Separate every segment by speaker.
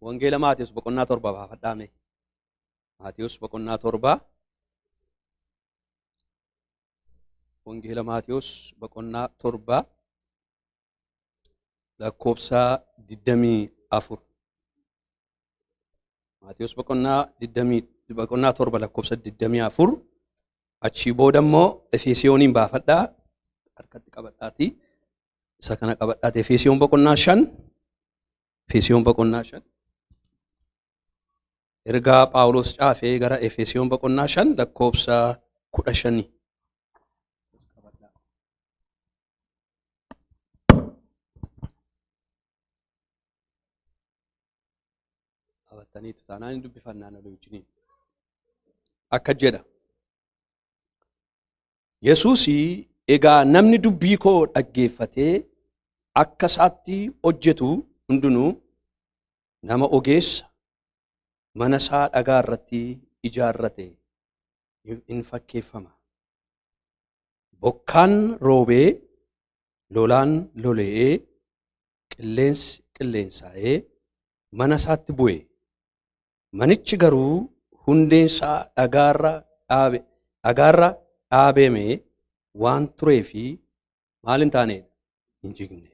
Speaker 1: Wangeela Maatiyos boqonnaa 7 baafadhaame. Maatiyos boqonnaa 7. Wangeela Maatiyos boqonnaa 7 lakkoofsa 24. Maatiyos boqonnaa 7 lakkoofsa 24. Achii booda immoo Efesooniin baafadhaa. Harkatti qabadhaati. Isa kana qabadhaati. Efesoon boqonnaa 5. Efesoon boqonnaa 5. Ergaa Phaawulos caafee gara Efesoon boqonnaa 5 lakkoofsa 15. Abataniitu taanaan dubbifannaan wajjin. Akka jedha. Yesuusi egaa namni dubbii koo dhaggeeffatee akka isaatti hojjetu hundinuu nama ogeessa mana isaa dhagaa irratti ijaarrate in fakkeeffama. Bokkaan roobee, lolaan lole'ee, qilleensi qilleensaa'ee mana isaatti bu'e. Manichi garuu hundeen isaa dhagaarra dhaabame waan tureefi maal hin taaneedha? Hin jigne.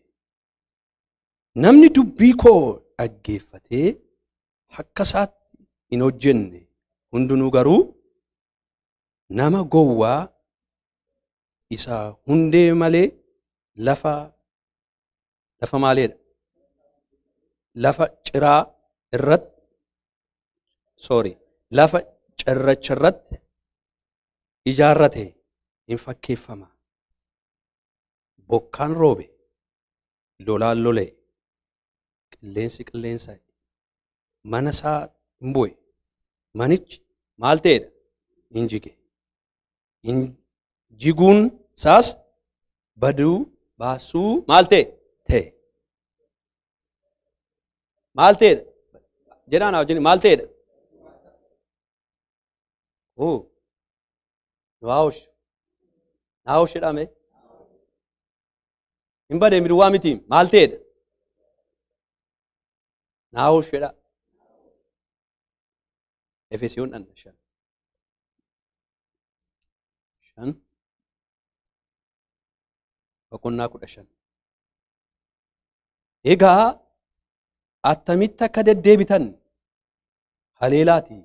Speaker 1: Namni dubbii koo dhaggeeffatee akka isaatti hin hojjenne hundinuu garuu nama gowwaa isa hundee malee lafa maaleedha? Lafa ciraa irratti lafa cirracha irratti ijaarrate in fakkeeffama. Bokkaan roobe, lolaan lolee, qilleensi qilleensaa mana isaa hin bu'e. Manichi maal ta'eedha? Hin jige. Hin jiguun isaas baduu baasuu maal ta'e? Maal ta'eedha? Jedhaan wajjin maal ta'eedha? Naawush jedhame. Hin badee midhuwaa miti. Maal ta'eedha? Naawush jedha. Efesoon 5. Boqonnaa 15. Egaa attamitti akka deddeebitan haleelaati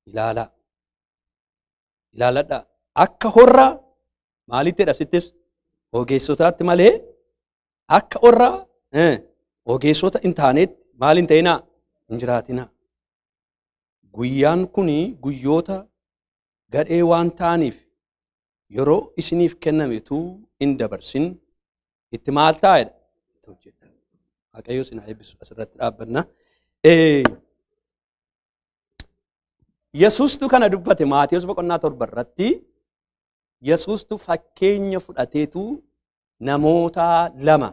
Speaker 1: ilaaladha. Akka horra maalittidha sittis? Ogeessotaatti malee akka horra ogeessota hin taanetti maal hin ta'inaa? Hin jiraatinaa. Guyyaan kuni guyyoota gadhee waan ta'aniif yeroo isiniif kennametu hin dabarsin itti maal taa'edha? Waaqayyo isin haa eebbisu. Asirratti dhaabbanna. Yesuustu kana dubbate Maatiyos boqonnaa 7 irratti. Yesuustu fakkeenya fudhateetu namoota lama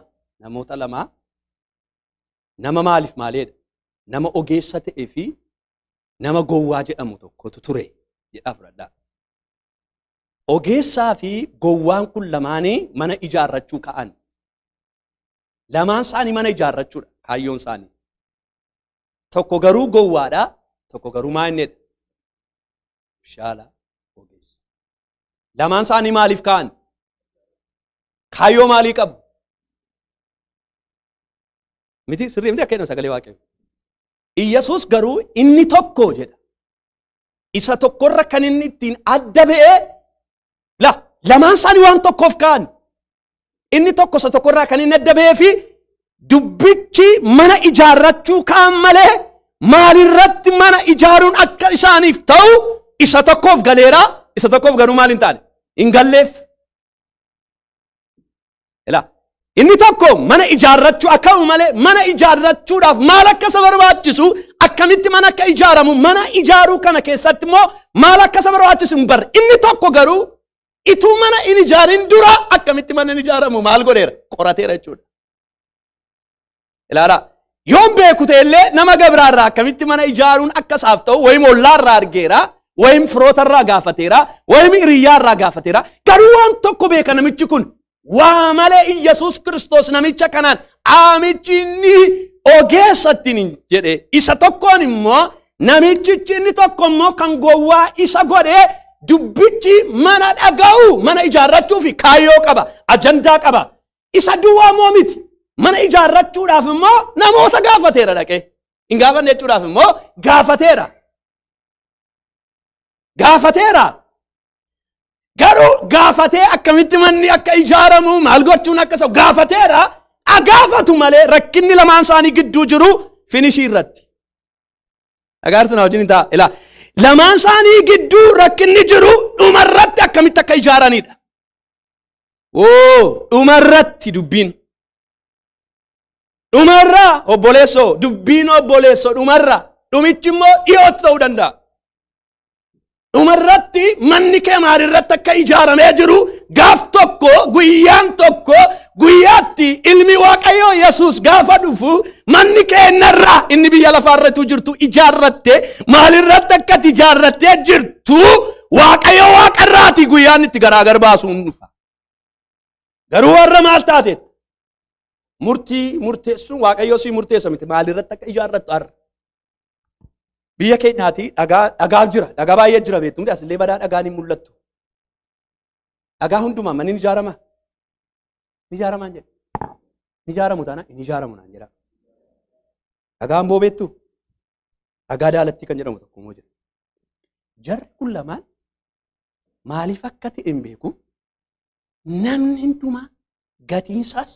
Speaker 1: nama maaliif maaleedha? Nama ogeessa ta'ee fi nama gowwaa jedhamu tokkotu ture jedhaa fudhadhaa. Ogeessaa fi gowwaan kun lamaanii mana ijaarrachuu ka'an. Lamaan isaanii mana ijaarrachuudha kaayyoon isaanii. Tokko garuu gowwaadha, tokko garuu maa'inneedha? Shaala ogeessa. Lamaan isaanii maaliif ka'an? Kaayyoo maalii qabu? Miti sirrii miti akka jedhamu sagalee Waaqayyo. Iyyasuus garuu inni tokko jedha. Isa tokkorra kan inni ittiin adda ba'ee lamaan isaanii waan tokkoof ka'an. Inni tokko isa tokkorraa kan inni adda ba'ee fi dubbichi mana ijaarrachuu ka'an malee maalirratti mana ijaaruun akka isaaniif ta'u isa tokkoof galeera. Isa tokkoof garuu maal hin taane? Hin galleef. Inni tokko mana ijaarrachuu akka malee mana ijaarrachuudhaaf maal akka isa barbaachisu akkamitti mana akka ijaaramu mana ijaaruu kana keessatti immoo maal akka isa barbaachisu hin barre. Inni tokko garuu ituu mana hin ijaarin dura akkamitti mana hin ijaaramu maal godheera? Qorateera jechuudha. Ilaala. Yoon beeku ta'ellee nama gabiraarraa akkamitti mana ijaaruun akka isaaf ta'u wayim ollaarraa argeera, wayim firootarraa gaafateera, wayim hiriyyaarraa gaafateera. Garuu waan tokko beeka namichi kun waa malee Iyyasuus Kiristoos namicha kanaan aamichi inni ogeessatti hin jedhe. Isa tokkoon immoo namichichi inni tokko immoo kan gowwaa isa godhee dubbichi mana dhaga'u mana ijaarrachuu fi kaayyoo qaba, ajandaa qaba. Isa duwwaa moo miti. Mana ijaarrachuudhaaf immoo namoota gaafateera dhaqee. Hin gaafanne jechuudhaaf immoo gaafateera. Gaafateera. Garuu gaafatee akkamitti manni akka ijaaramu maal gochuun akka isa gaafateera. Agaafatu malee rakkinni lamaan isaanii gidduu jiru finishii irratti. Agartu na wajjin ta'a. Ilaa lamaan isaanii gidduu rakkinni jiru dhumarratti akkamitti akka ijaaranidha. Dhumarratti dubbiin. Dhumarra obboleessoo dubbiin obboleessoo dhumarra dhumichi immoo dhiyootti ta'uu danda'a. Dhumarratti manni kee maalirratti akka ijaaramee jiru gaaf tokko guyyaan tokko guyyaatti ilmi Waaqayyoo Yesuus gaafa dhufu manni kee narraa inni biyya lafaarratti jirtu ijaarratte maalirratti akka ijaarrattee jirtu Waaqayyo Waaqarraati guyyaan itti garaagar baasuun dhufa. Garuu warra maal taateet murteessuun Waaqayyo si murteessa miti maalirratti akka ijaarrattu arra. Biyya keenyaati dhagaa jira, dhagaa baay'ee jira beektu miti asillee badaa dhagaan hin mul'attu. Dhagaa hundumaa manni ijaarama. Ijaaramaan jedha. Ijaaramu taana hin ijaaramu naan jedha. Dhagaan boo beektu dhagaa daalatti kan jedhamu tokko immoo jira. Jarri kun lamaan maaliif akka ta'e hin beeku namni hundumaa gatiinsaas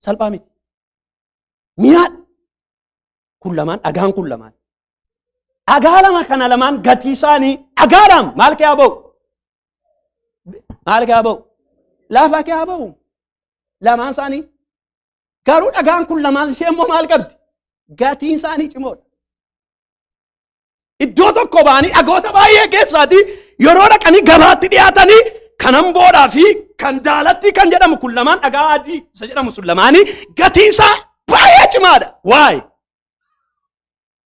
Speaker 1: salphaa miti. Mi'aadha. Kun lamaan dhagaan kun lamaan. Dhagaa lama kana lamaan gatii isaanii dhagaadhaan maal kee haa ba'u? Maal kee haa ba'u? Lafa kee haa ba'u? Lamaan isaanii. Garuu dhagaan kun lamaan ishee immoo maal qabdi? Gatiin isaanii cimoodha. Iddoo tokko ba'anii dhagoota baay'ee keessaati yeroo dhaqanii gabaatti dhiyaatanii kan hamboodhaa fi kan daalatti kan jedhamu kun lamaan dhagaa adii isa jedhamu sun lamaanii gatiin isaa baay'ee cimaadha. Waay?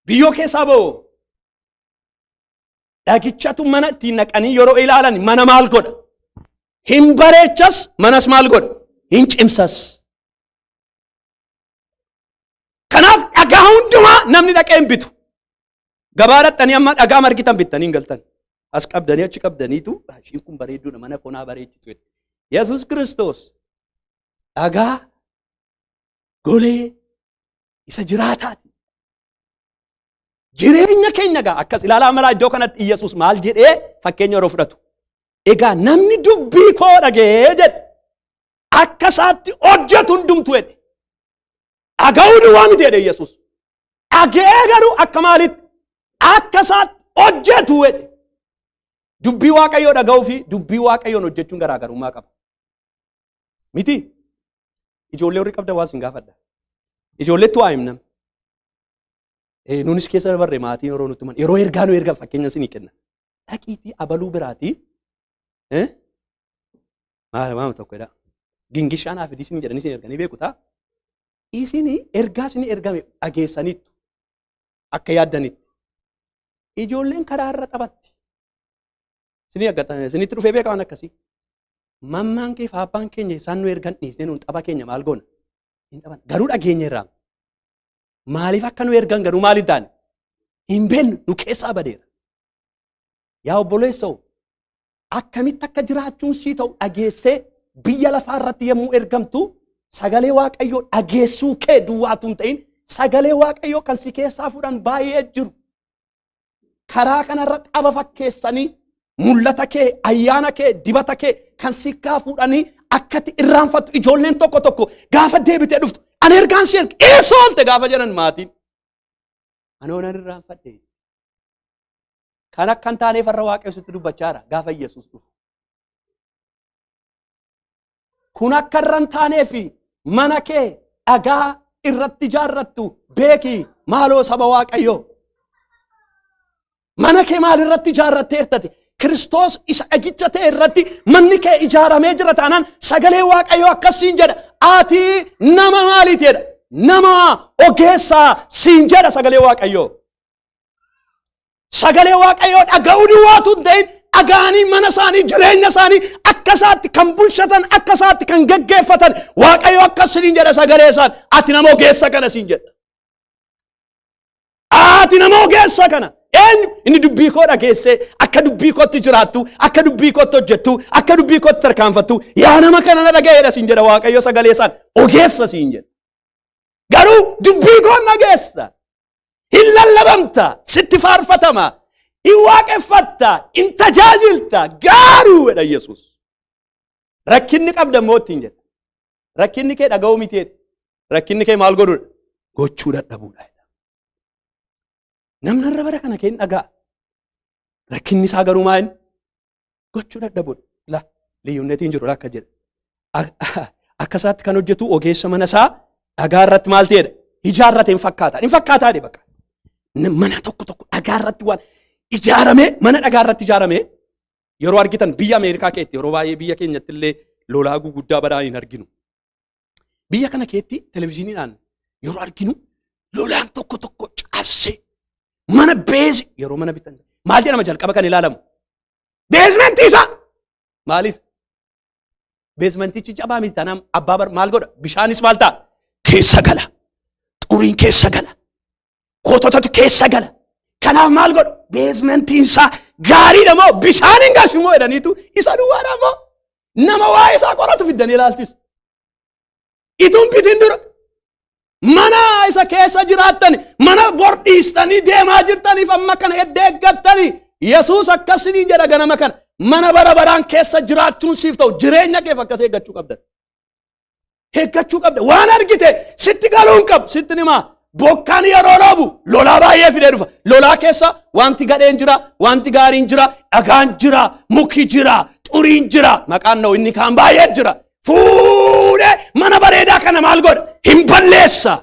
Speaker 1: Biyyoo keessaa ba'u. Dhagichatu mana ittiin naqanii yeroo ilaalan mana maal godha? Hin bareechas manas maal godha? Hin cimsas. Kanaaf dhagaa hundumaa namni dhaqee hin bitu. Gabaa dhaqxanii amma dhagaa margitan bittanii hin galtan. As qabdanii achi qabdaniitu ishiin kun bareedduudha mana konaa bareechitu. Yesuus Kiristoos dhagaa golee isa jiraataati. Jireenya keenya gaa akkas ilaalaa malaa iddoo kanatti Iyyasuus maal jedhee fakkeenya yeroo fudhatu. Egaa namni dubbii koo dhagee jedhe akka isaatti hojjetu hundumtu jedhe. Dhaga'uun waa miti jedhe Iyyasuus. Dhagee garuu akka maalitti akka isaatti hojjetu jedhe. Dubbii Waaqayyoo dhaga'uu fi dubbii Waaqayyoon hojjechuun garaagarummaa qaba. Miti ijoollee horii qabda waan sin gaafadha. Ijoolleetti waa himnam. Nunis keessa dabarre maatiin yeroo nutti yeroo ergaa nu ergan fakkeenya isinii kenna. Dhaqiitii abaluu biraatii maal tokkodha. Gingishaan afidii isin jedhanii isin erganii beekutaa. Isinii ergaa isinii ergame dhageessaniittu akka yaaddanitti. Ijoolleen karaa irra taphatti. Isinitti dhufee beeka waan akkasii. Mammaan kee fi abbaan keenya isaan nu ergan dhiisnee nuun tapha keenya maal goona? Hin taphan. Garuu dhageenya irraa. Maaliif akka nu ergan garuu maal hin taane? Hin beeknu nu keessaa badeera. Yaa obboleessoo akkamitti akka jiraachuun sii ta'u dhageessee biyya lafaa irratti yommuu ergamtu sagalee Waaqayyoo dhageessuu kee duwwaatu hin ta'in sagalee Waaqayyoo kan si keessaa fuudhan baay'ee jiru. Karaa kanarra xaba fakkeessanii mul'ata kee, ayyaana kee, dibata kee kan si kaa fuudhanii akkati irraanfattu ijoolleen tokko tokko gaafa deebitee dhuftu. Ani ergaan si erga eessa oolte gaafa jedhan maatiin. Ani oonan irraanfadhe. Kan akka hin taaneef har'a Waaqayyoositti dubbachaadha gaafa Iyyasuus dhufu. Kun akka irra hin taaneef mana kee dhagaa irratti ijaarrattu beeki maaloo saba Waaqayyoo. Mana kee maal irratti ijaarratteertate? Kiristoos isa dhagicha ta'e irratti manni kee ijaaramee jira taanaan sagalee Waaqayyoo akkasiin jedha. Ati nama maaliiti jedha? Nama ogeessaa siin jedha sagalee Waaqayyoo. Sagalee Waaqayyoo dhaga'uu duwwaatu hin ta'in dhagaanii mana isaanii jireenya isaanii akka isaatti kan bulchatan akka isaatti kan geggeeffatan Waaqayyo akkas siin jedha sagalee isaan ati nama ogeessa kana siin jedha. Ati nama ogeessa kana inni dubbii koo dhageessee akka dubbii kootti jiraattu akka dubbii kootti hojjettu akka dubbii kootti tarkaanfattu yaa nama kana na dhaga'eedha siin jedha Waaqayyo sagalee isaan ogeessa siin jedha. Garuu dubbii koo dhageessa hin lallabamta sitti faarfatama hin waaqeffatta hin tajaajilta garuu jedha Yesuus. Rakkinni qabda moottiin jedha. Rakkinni kee dhaga'uu miti. Rakkinni kee maal godhuudha? Gochuu dadhabuudha. Namni irra bara kana keen dhagaa. Rakkinni isaa garuu maal gochuu dadhabuudha. La liyyunnetiin jiru akka jedha. Akka isaatti kan hojjetu ogeessa mana isaa dhagaa irratti maal ta'edha? Ijaarrate hin fakkaata. Hin fakkaataa de bakka. Mana tokko dhagaa irratti waan ijaarame mana dhagaa irratti ijaarame yeroo argitan biyya Ameerikaa keetti yeroo baay'ee biyya keenyatti illee lolaa guguddaa badhaa hin arginu. Biyya kana keetti televezyiiniidhaan yeroo arginu lolaan tokko cabsee mana beezi yeroo mana bitan maal jedhama jalqaba kan ilaalamu beezmentii isaa maaliif beezmentichi cabaa miti tanam abbaa maal godha bishaanis maal ta'a keessa gala xuriin keessa gala koototatu keessa gala kanaaf maal godha beezmentiin isaa gaariidha moo bishaan hin galchu moo jedhaniitu isa duwwaadha moo nama waa isaa qoratu fiddanii ilaalchis ituun bitin dura mana isa keessa jiraattan mana bordhiistanii deemaa jirtaniif amma kana edda eeggattanii Yesuus akkasii jedha ganama kana mana bara baraan keessa jiraachuun siif ta'u jireenya keef akkas eeggachuu qabda. Eeggachuu qabda waan argite sitti galuun qabu sitti nima bokkaan yeroo roobu lolaa baay'ee fidee dhufa lolaa keessa wanti gadheen jira wanti gaariin jira dhagaan jira muki jira xuriin jira maqaan na'u inni kaan baay'ee jira fuudhee mana bareedaa kana maal godha hin balleessa.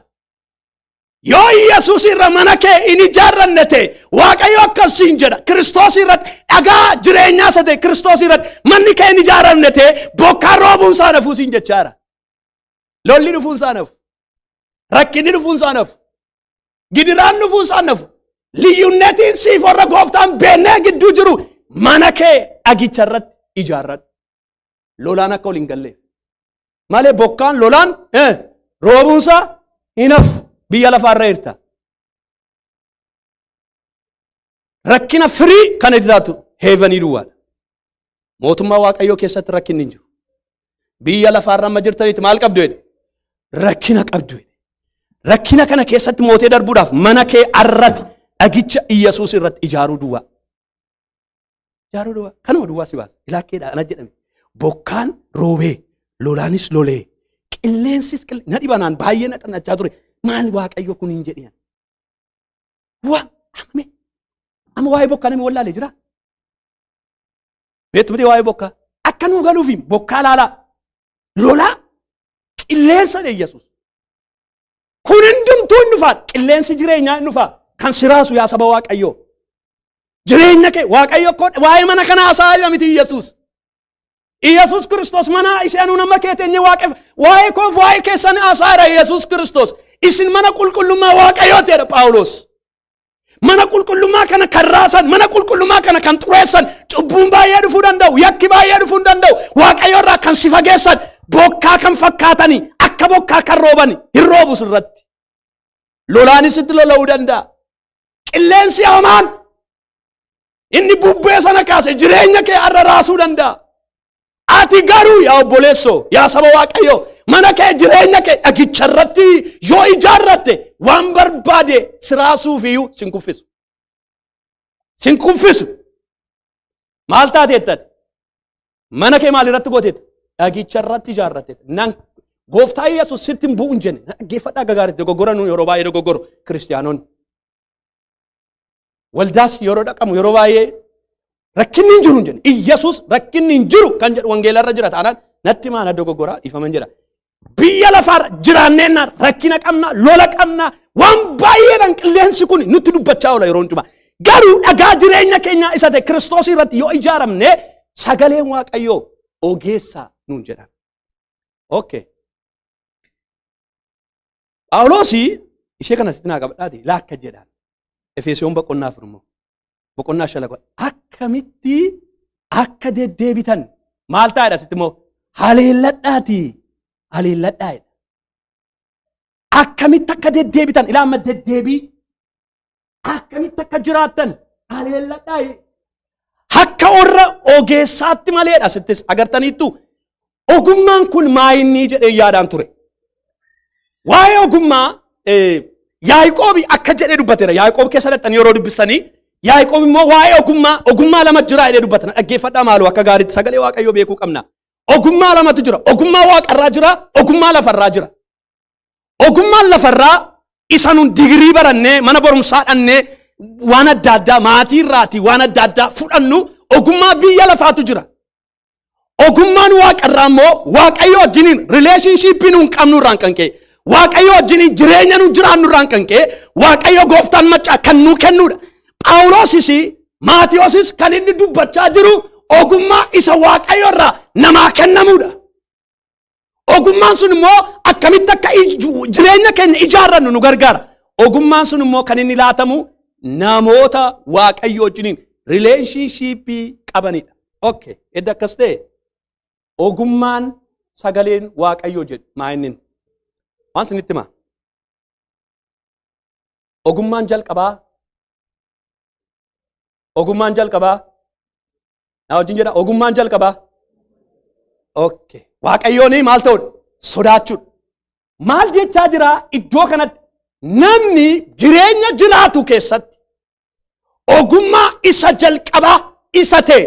Speaker 1: Yoo Yesuus irra mana kee in ijaarranne ta'e Waaqayyo akkasiin jedha Kiristoos irratti dhagaa jireenyaa isa ta'e Kiristoos irratti manni kee in ijaarranne ta'e bokkaan roobuun isaa nafuu siin jechaara. Lolli dhufuun isaa nafu. Rakkinni dhufuun isaa nafu. Gidiraan dhufuun isaa nafu. Liyyunnetiin siif warra gooftaan beennee gidduu jiru mana kee dhagicha irratti ijaarradhu. Lolaan akka waliin galleef. Malee bokkaan lolaan roobuun isaa hin hafu. Biyya lafaarra jirta. Rakkina firii kan itti taatu heevanii duwwaadha. Mootummaa Waaqayyoo keessatti rakkinni hin jiru. Biyya lafaarra amma jirtanitti maal qabdu jedhe? Rakkina qabdu jedhe. Rakkina kana keessatti mootee darbuudhaaf mana kee irratti dhagicha Yesuus irratti ijaaruu duwwaa. Ijaaruu duwwaa. Kanuma duwwaa si baasa. Ilaakkeedha ana jedhame. Bokkaan roobee, lolaanis lolee, qilleensis na dhibanaan baay'ee na xannachaa ture. Maal Waaqayyo kun hin jedhiyan? Amma waa'ee bokkaa namni wallaalee jira. Beektumti waa'ee bokkaa akka nuu galuufi bokkaa laalaa lolaa qilleensa dhe Yesuus. Kun hundumtuu hin dhufaa qilleensi jireenyaa hin dhufaa kan siraasu yaa saba Waaqayyoo. Jireenya kee Waaqayyo waa'ee mana kana haasa'aa miti Yesuus. Yesuus Kiristoos mana isheen nama keetenye waaqef waa'ee koof waa'ee keessan haasa'aa Yesuus Kiristoos. Isin mana qulqullummaa Waaqayyooti jedha Phaawulos. Mana qulqullummaa kana kan raasan, mana qulqullummaa kana kan xureessan, cubbuun baay'ee dhufuu danda'u, yakki baay'ee dhufuu danda'u, Waaqayyo irraa kan si fageessan, bokkaa kan fakkaatanii, akka bokkaa kan rooban hin roobu sirratti. Lolaanis itti lola'uu danda'a. Qilleensi hamaan inni bubbee sana kaase jireenya kee irra raasuu danda'a. Ati garuu yaa obboleessoo, yaa saba Waaqayyoo, mana kee jireenya kee dhagicha irratti yoo ijaarratte waan barbaade siraasuuf iyyuu sin kuffisu. Sin kuffisu. Maal taateettan? Mana kee maal irratti gooteetta? Dhagicha irratti ijaarratte. Nan gooftaa Yesuus sitti hin bu'u hin jenne. Dhaggeeffadhaa gagaaritti dogoggora nuyi yeroo baay'ee dogoggoru kiristaanonni. Waldaas yeroo dhaqamu yeroo baay'ee rakkinni hin jiru hin jenne. Yesuus rakkinni hin jiru kan jedhu wangeela irra jira taanaan natti maana dogoggoraa dhiifaman jira. Biyya lafaarra jiraanneenna rakkina qabna lola qabna waan baay'eedhaan qilleensi kun nutti dubbachaa oola yeroo hundumaa. Garuu dhagaa jireenya keenya isa ta'e Kiristoos irratti yoo ijaaramne sagaleen Waaqayyoo ogeessa nuun jedhan. Okay. Phaawulos ishee kana sitti naa qabadhaati laakka jedhaan. Efesoon boqonnaa 4 boqonnaa 5 akkamitti akka deddeebitan maal taa'edha sitti immoo haleelladhaati haleelladhaa akkamitti akka deddeebitan ilaama deddeebii akkamitti akka jiraattan haleelladhaa akka warra ogeessaatti maleedha sittis agartaniittu ogummaan kun maayinni jedhee yaadaan ture waa'ee ogummaa Yaaqoobi akka jedhee dubbateera Yaaqoob keessa dhaqxanii yeroo dubbistanii Yaaqoob immoo waa'ee ogummaa lama jira jedhee dubbatana dhaggeeffadhaa maaloo akka gaariitti sagalee Waaqayyoo beekuu qabna ogummaa lamatu jira ogummaa waaqarraa jira ogummaa lafarraa jira ogummaan lafarraa isa nun digirii barannee mana barumsaa dhannee waan adda addaa maatii irraati waan adda addaa fudhannu ogummaa biyya lafaatu jira ogummaan waaqarraa immoo Waaqayyoo wajjiniin rileeshinshiippii nuun qabnu irraan kan ka'e Waaqayyoo wajjiniin jireenya nu jiraannu irraan kan ka'e Waaqayyoo gooftaan maccaa kan nuu kennuudha Phaawulosis Maatiyoosis kan inni dubbachaa jiru ogummaa isa Waaqayyoo irraa namaa kennamuudha ogummaan sun immoo akkamitti akka jireenya keenya ijaarrannu nu gargaara ogummaan sun immoo kan inni laatamu namoota Waaqayyoo wajjiniin rileeshinshiippii qabanidha okay edda akkas ta'e ogummaan sagaleen Waaqayyoo jedhu maayinnin waan sinitti hima ogummaan jalqabaa naa wajjin jedha ogummaan jalqabaa okay Waaqayyooni maal ta'udha sodaachuudha maal jechaa jira iddoo kanatti namni jireenya jiraatu keessatti ogummaa isa jalqabaa isa ta'e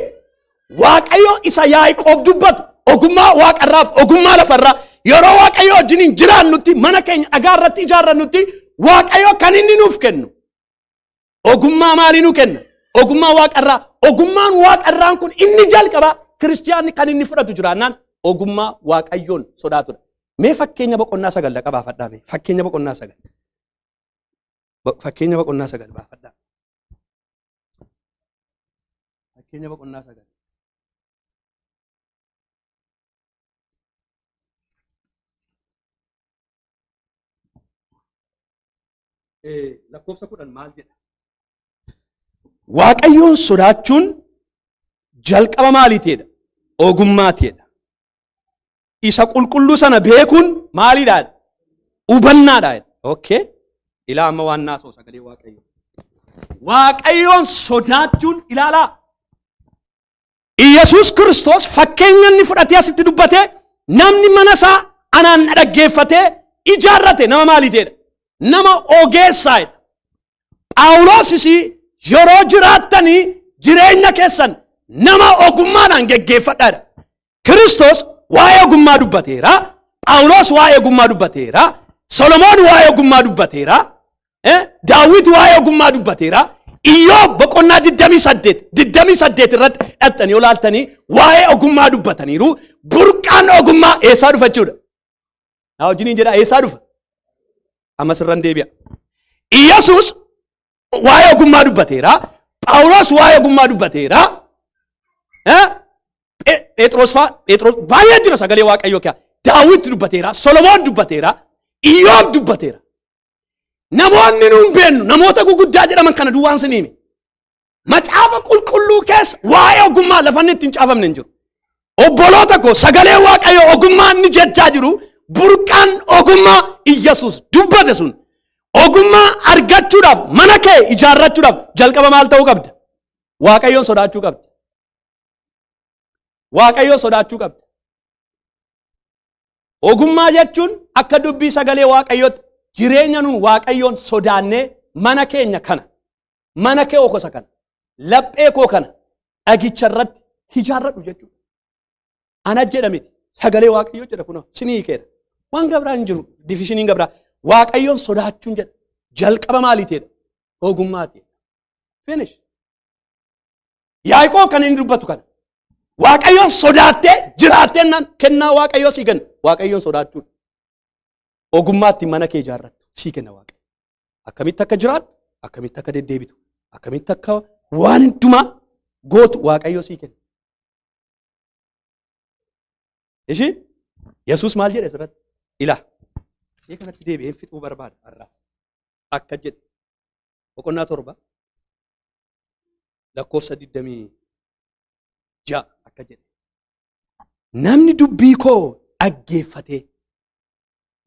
Speaker 1: Waaqayyo isa Yaaqoob dubbatu ogummaa waaqarraaf ogummaa lafarraa yeroo Waaqayyo wajjiniin jiraannutti mana keenya dhagaa irratti ijaarrannutti Waaqayyo kan inni nuuf kennu ogummaa maalii nu kenna ogummaa waaqarraa ogummaan waaqarraan kun inni jalqabaa kiristiyaanni kan inni fudhatu jiraannaan ogummaa Waaqayyoon sodaatudha mee fakkeenya boqonnaa 9 qabaafadhaa mee fakkeenya boqonnaa 9 fakkeenya boqonnaa 9 baafadhaa fakkeenya boqonnaa 9 lakkoofsa 10 maal jedha Waaqayyoon sodaachuun jalqaba maaliitiidha ogummaatiidha isa qulqulluu sana beekuun maaliidha hubannaadha okay ilaa amma waan naasoo sagalee Waaqayyoon sodaachuun ilaalaa Iyesuus Kiristoos fakkeenya inni fudhatee asitti dubbate namni mana isaa anaan dhaggeeffatee ijaarrate nama maaliitiidha nama ogeessaadha Phaawulosis yeroo jiraattanii jireenya keessan nama ogummaadhaan geggeeffadhaadha Kiristoos waa'ee ogummaa dubbateera Phaawulos waa'ee ogummaa dubbateera Solomoon waa'ee ogummaa dubbateera Daawit waa'ee ogummaa dubbateera Iyyoob boqonnaa 28 irratti dhattanii olaaltanii waa'ee ogummaa dubbataniiru burqaan ogummaa eessaa dhufa jechuudha naa wajjiniin jedha eessaa dhufa amma sirran deebi'a Iyesuus waa'ee ogummaa dubbateera Phaawulos waa'ee ogummaa dubbateera Phexros baay'ee jira sagalee Waaqayyoo kee Daawit dubbateera Solomoon dubbateera Iyyoob dubbateera namoonni nuun beennu namoota guguddaa jedhaman kana duwwaan siniimi macaafa qulqulluu keessa waa'ee ogummaa lafanni ittiin caafamne hin jiru obboloota koo sagalee Waaqayyoo ogummaa inni jechaa jiru burqaan ogummaa Iyesuus dubbate sun ogummaa argachuudhaaf mana kee ijaarrachuudhaaf jalqaba maal ta'uu qabda Waaqayyoon sodaachuu qabda Waaqayyoon sodaachuu qabda ogummaa jechuun akka dubbii sagalee Waaqayyootti jireenya nun Waaqayyoon sodaannee mana keenya kana mana kee okosa kana laphee koo kana dhagicha irratti ijaarradhu jechuudha ana jedhamiti sagalee Waaqayyoo jedha kunoo sinii keera waan gabraa hin jiru difishiniin gabraa Waaqayyoon sodaachuun jedha jalqaba maaliitiidha ogummaatiidha finish Yaaqoob kan inni dubbatu kana Waaqayyoon sodaattee jiraattee nan kennaa Waaqayyoo sii kenna Waaqayyoon sodaachuudha ogummaatti mana kee ijaarrattu sii kenna Waaqayyo akkamitti akka jiraattu akkamitti akka deddeebitu akkamitti akka waan hundumaa gootu Waaqayyoo sii kenna ishi Yesuus maal jedhe asirratti ilaa Ee kanatti deebi'een fixuu barbaada har'a akka jedhe boqonnaa 7 lakkoofsa 20 ja'a akka jedhe. Namni dubbii koo dhaggeeffatee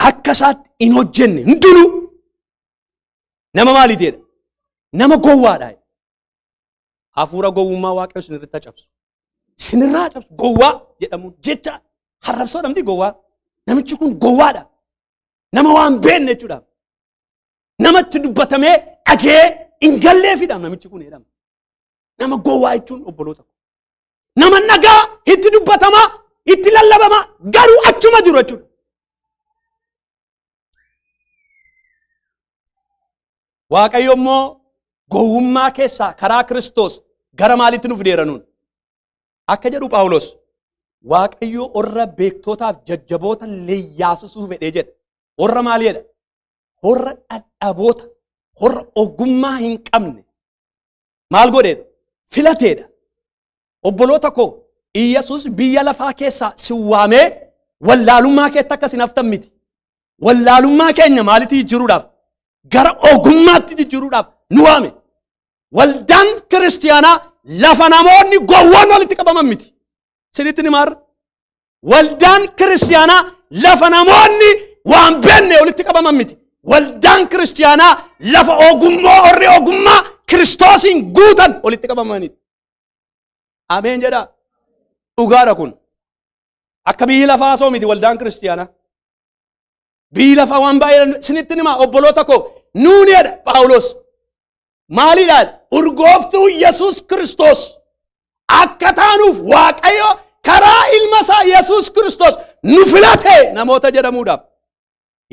Speaker 1: akka isaatti hin hojjenne hundinuu nama maaliitiidha? Nama gowwaadha. Hafuura gowwummaa Waaqayyo sinirratti cabsu. Sinirraa cabsu gowwaa jedhamu jecha harrabsoo namni gowwaa. Namichi kun gowwaadha. Nama waan beekne jechuudha. Namatti dubbatamee dhagee hin galleefidha namichi kun jedhama. Nama gowwaa jechuun obboloota. Nama nagaa itti dubbatamaa, itti lallabamaa garuu achuma jiru jechuudha. Waaqayyo immoo gowwummaa keessaa karaa Kiristoos gara maalitti nu fideera nuun? Akka jedhu Phaawulos Waaqayyo warra beektootaaf jajjaboota leeyyaasisuu fedhee jedha. Warra maali jedha? Warra dhadhaboota, warra ogummaa hin qabne maal godheedha? Filateedha. Obboloota koo Iyyesuus biyya lafaa keessaa si waamee wallaalummaa keetti akka sin haftan miti. Wallaalummaa keenya maalitti jijjiiruudhaaf? Gara ogummaatti jijjiiruudhaaf nu waame. Waldaan kiristiyaanaa lafa namoonni gowwoon walitti qabaman miti. Sinitti ni maarra. Waldaan kiristiyaanaa lafa namoonni waan beekne walitti qabaman miti. Waldaan kiristiyaanaa lafa ogummaa warri ogummaa Kiristoosiin guutan walitti qabamanidha. Ameen jedha. Dhugaadha kun. Akka biyyi lafaa osoo miti waldaan kiristiyaanaa. Biyyi lafaa waan baay'ee sinitti nima obboloota koo nuuni jedha Phaawulos. Maaliidhaan urgooftuu Yesuus Kiristoos akka taanuuf Waaqayyo karaa ilma isaa Yesuus Kiristoos nu filate namoota jedhamuudhaaf.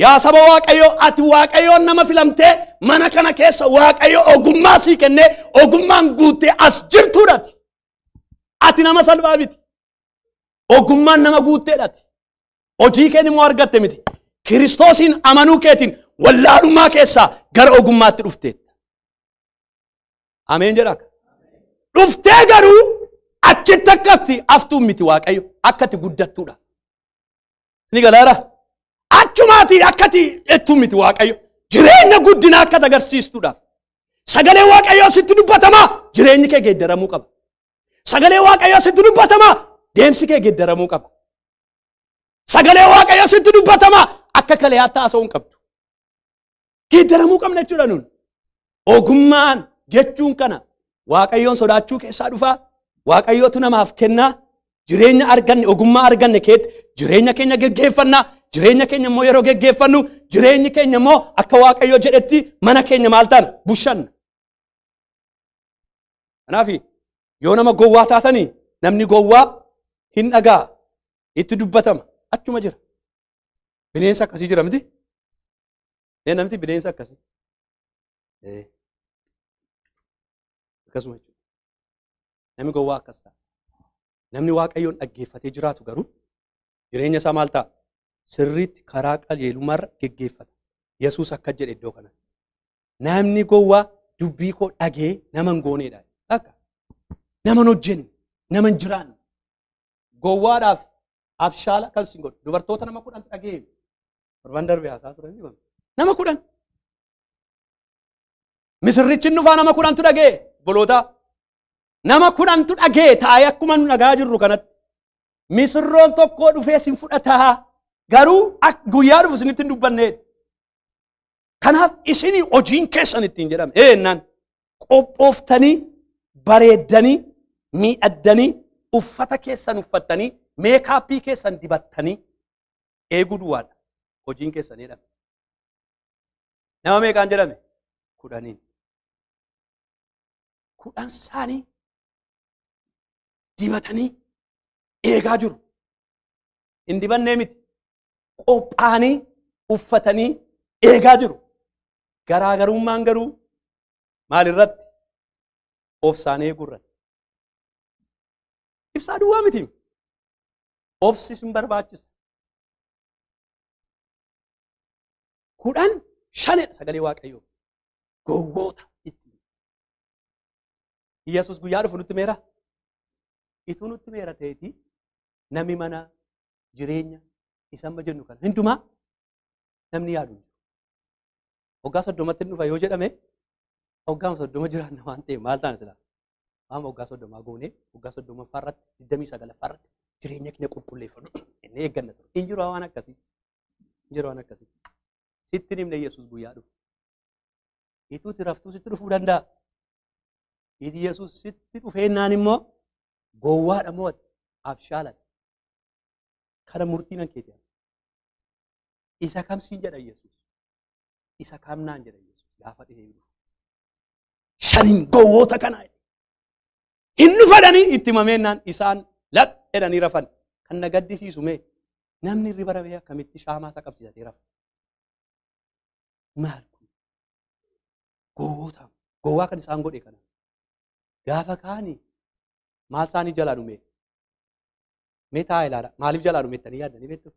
Speaker 1: Yaa saba Waaqayyo ati Waaqayyoon nama filamtee mana kana keessa Waaqayyo ogummaa sii kennee ogummaan guutee as jirtuudhaati. Ati nama salphaa miti. Ogummaan nama guutteedhaati. Hojii keenya immoo argatte miti. Kiristoosiin amanuu keetiin wallaalummaa keessaa gara ogummaatti dhufteetta. Ameen jedha. Dhuftee garuu achitti akkatti haftuun miti Waaqayyo akkatti guddattuudha. Ni galaara. Achumaatii akkatti ettuun miti Waaqayyo jireenya guddinaa akka agarsiistuudhaaf. Sagalee Waaqayyoo sitti dubbatamaa jireenyi kee geeddaramuu qaba. Sagalee Waaqayyoo sitti dubbatamaa deemsi kee geeddaramuu qaba. Sagalee Waaqayyoo sitti dubbatamaa akka kaleeyaatti haasa'uu hin qabdu. Geeddaramuu qabna jechuudha nuun. Ogummaan jechuun kana Waaqayyoon sodaachuu keessaa dhufaa. Waaqayyootu namaaf kennaa. Jireenya arganne ogummaa arganne keetti jireenya keenya geggeeffannaa. Jireenya keenya immoo yeroo geggeeffannu jireenyi keenya immoo akka Waaqayyoo jedhetti mana keenya maal taana bushanna. Kanaaf yoo nama gowwaa taatanii namni gowwaa hin dhagaa itti dubbatama achuma jira. Bineensa akkasii jira miti? Namti bineensa akkasii. Akkasuma jechuudha. Namni gowwaa akkas ta'a. Namni Waaqayyoon dhaggeeffatee jiraatu garuu jireenya isaa maal ta'a? Sirriitti karaa qajeelummaarra geggeeffata. Yesuus akka jedhe iddoo kanatti. Namni gowwaa dubbii koo dhagee nama hin gooneedha. Akka nama hin hojjenne, nama hin jiraanne. Gowwaadhaaf abshaala kan sin godhu. Dubartoota nama 10 dhagee. Torban darbee haasaa turan. Nama 10. Misirrichi dhufaa nama 10tu dhagee. Boloota. Nama 10tu dhagee taa'ee akkuma nu dhagaa jirru kanatti. Misirroon tokko dhufee sin fudhataa. Garuu guyyaa dhufu isinitti hin dubbanne. Kanaaf isinii hojiin keessan ittiin jedhame. Eennan qophooftanii bareeddanii miidhaddanii uffata keessan uffattanii meekaappii keessan dibattanii eeguu duwwaadha. Hojiin keessan jedhame. Nama meeqaan jedhame? 10. 10 isaanii dibatanii eegaa jiru. Hin dibannee miti. Qophaanii uffatanii eegaa jiru. Garaagarummaan garuu maalirratti? Obsaan eeguurratti. Ibsaa duwwaa miti. Obsi sin barbaachisa. 10 shanedha sagalee Waaqayyoo. Gowwoota ittiin. Iyyesuus guyyaa dhufu nutti meera. Ituu nutti meera ta'eeti namni mana jireenya isaan ma jennu kana hundumaa namni yaadu. Waggaa 30tti dhufa yoo jedhame waggaa 30 jiraanna waan ta'eef maal taana silaa? Amma waggaa 30 goonee waggaa 30 irratti 29 irratti jireenya keenya qulqulleeffadhu inni eegganna ture. Hin jiru waan akkasii. Hin jiru waan akkasii. Sitti himne Yesuus guyyaa dhufu. Ituuti raftuu sitti dhufuu danda'a. Iti Yesuus sitti dhufeennaan immoo gowwaadha moo abshaalan. Kana murtii nan keeti. Isa kam siin jedha Yesuus. Isa kam naan jedha Yesuus. Gaafa dhihee dhufu. Shaniin gowwoota kanaa. Hin dhufadhanii itti mameennaan isaan jedhanii rafan. Kan na gaddisiisu mee namni irri bara bee akkamitti shaamaa isa qabsiisatee rafa. Maal kun? Gowwoota. Gowwaa kan isaan godhe kana. Gaafa kaanii maal isaanii jalaa dhume? Mee taa'aa ilaala. Maaliif jalaa dhumettanii yaaddanii beektu?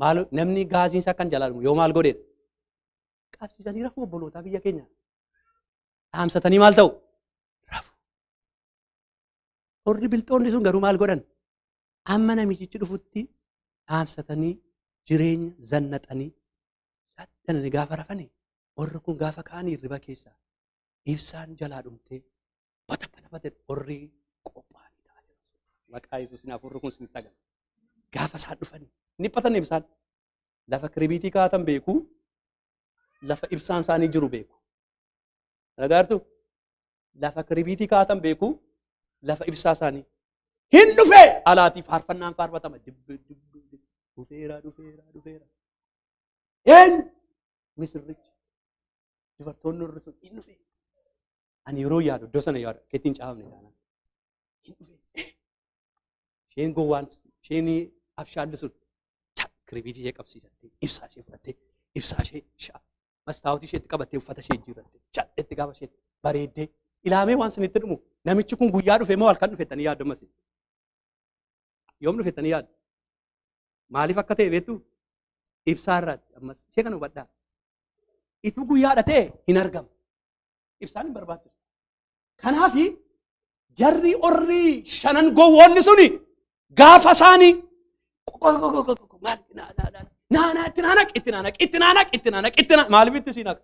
Speaker 1: Maal namni gaasiinsa kan jalaa dhumu yoo maal godheedha? Qabsiisanii rafu obbolootaa biyya keenya. Dhaamsatanii maal ta'u? Rafu. Warri biltoonni sun garuu maal godhan? Amma namichichi dhufutti dhaamsatanii jireenya zannaxanii saddananii gaafa rafanii warri kun gaafa kaanii hirriba keessaa ibsaan jalaa dhumtee bata warri qophaa'anii ta'a jiru. Maqaa Yesuusiin hafuurri kun sin tagan. Gaafa isaan dhufanii niphatan ibsaan lafa kiribiitii kaa'atan beeku lafa ibsaan isaanii jiru beeku. Nagaartu lafa kiribiitii kaa'atan beeku lafa ibsaa isaanii. Hin dhufee alaatii faarfannaan faarfatama. Dhufeera. Misirrichi dubartoonni irra sun hin dhufee. Ani yeroo yaadu iddoo sana yaadu keettiin caafamne taanaan. Hin dhufee. Isheen gowwaan isheen abshaalli sun kiribiitii ishee qabsiisattee ibsaa ishee fudhattee ibsaa ishee mastaawutii isheetti qabattee uffata ishee jijjiirrattee cadhetti gaafa ishee bareeddee ilaamee waan sinitti dhumu namichi kun guyyaa dhufe moo halkan dhufettanii yaaddu ammas. Yoom dhufettanii yaaddu? Maaliif akka ta'e beektu? Ibsaa irraatti ammas ishee kana hubadhaa. Ituu guyyaadha ta'e hin argamu. Ibsaan hin barbaachisu. Kanaaf jarri orri shanan gowwoonni suni gaafa isaanii itti naanaq maaliif itti siin haqa?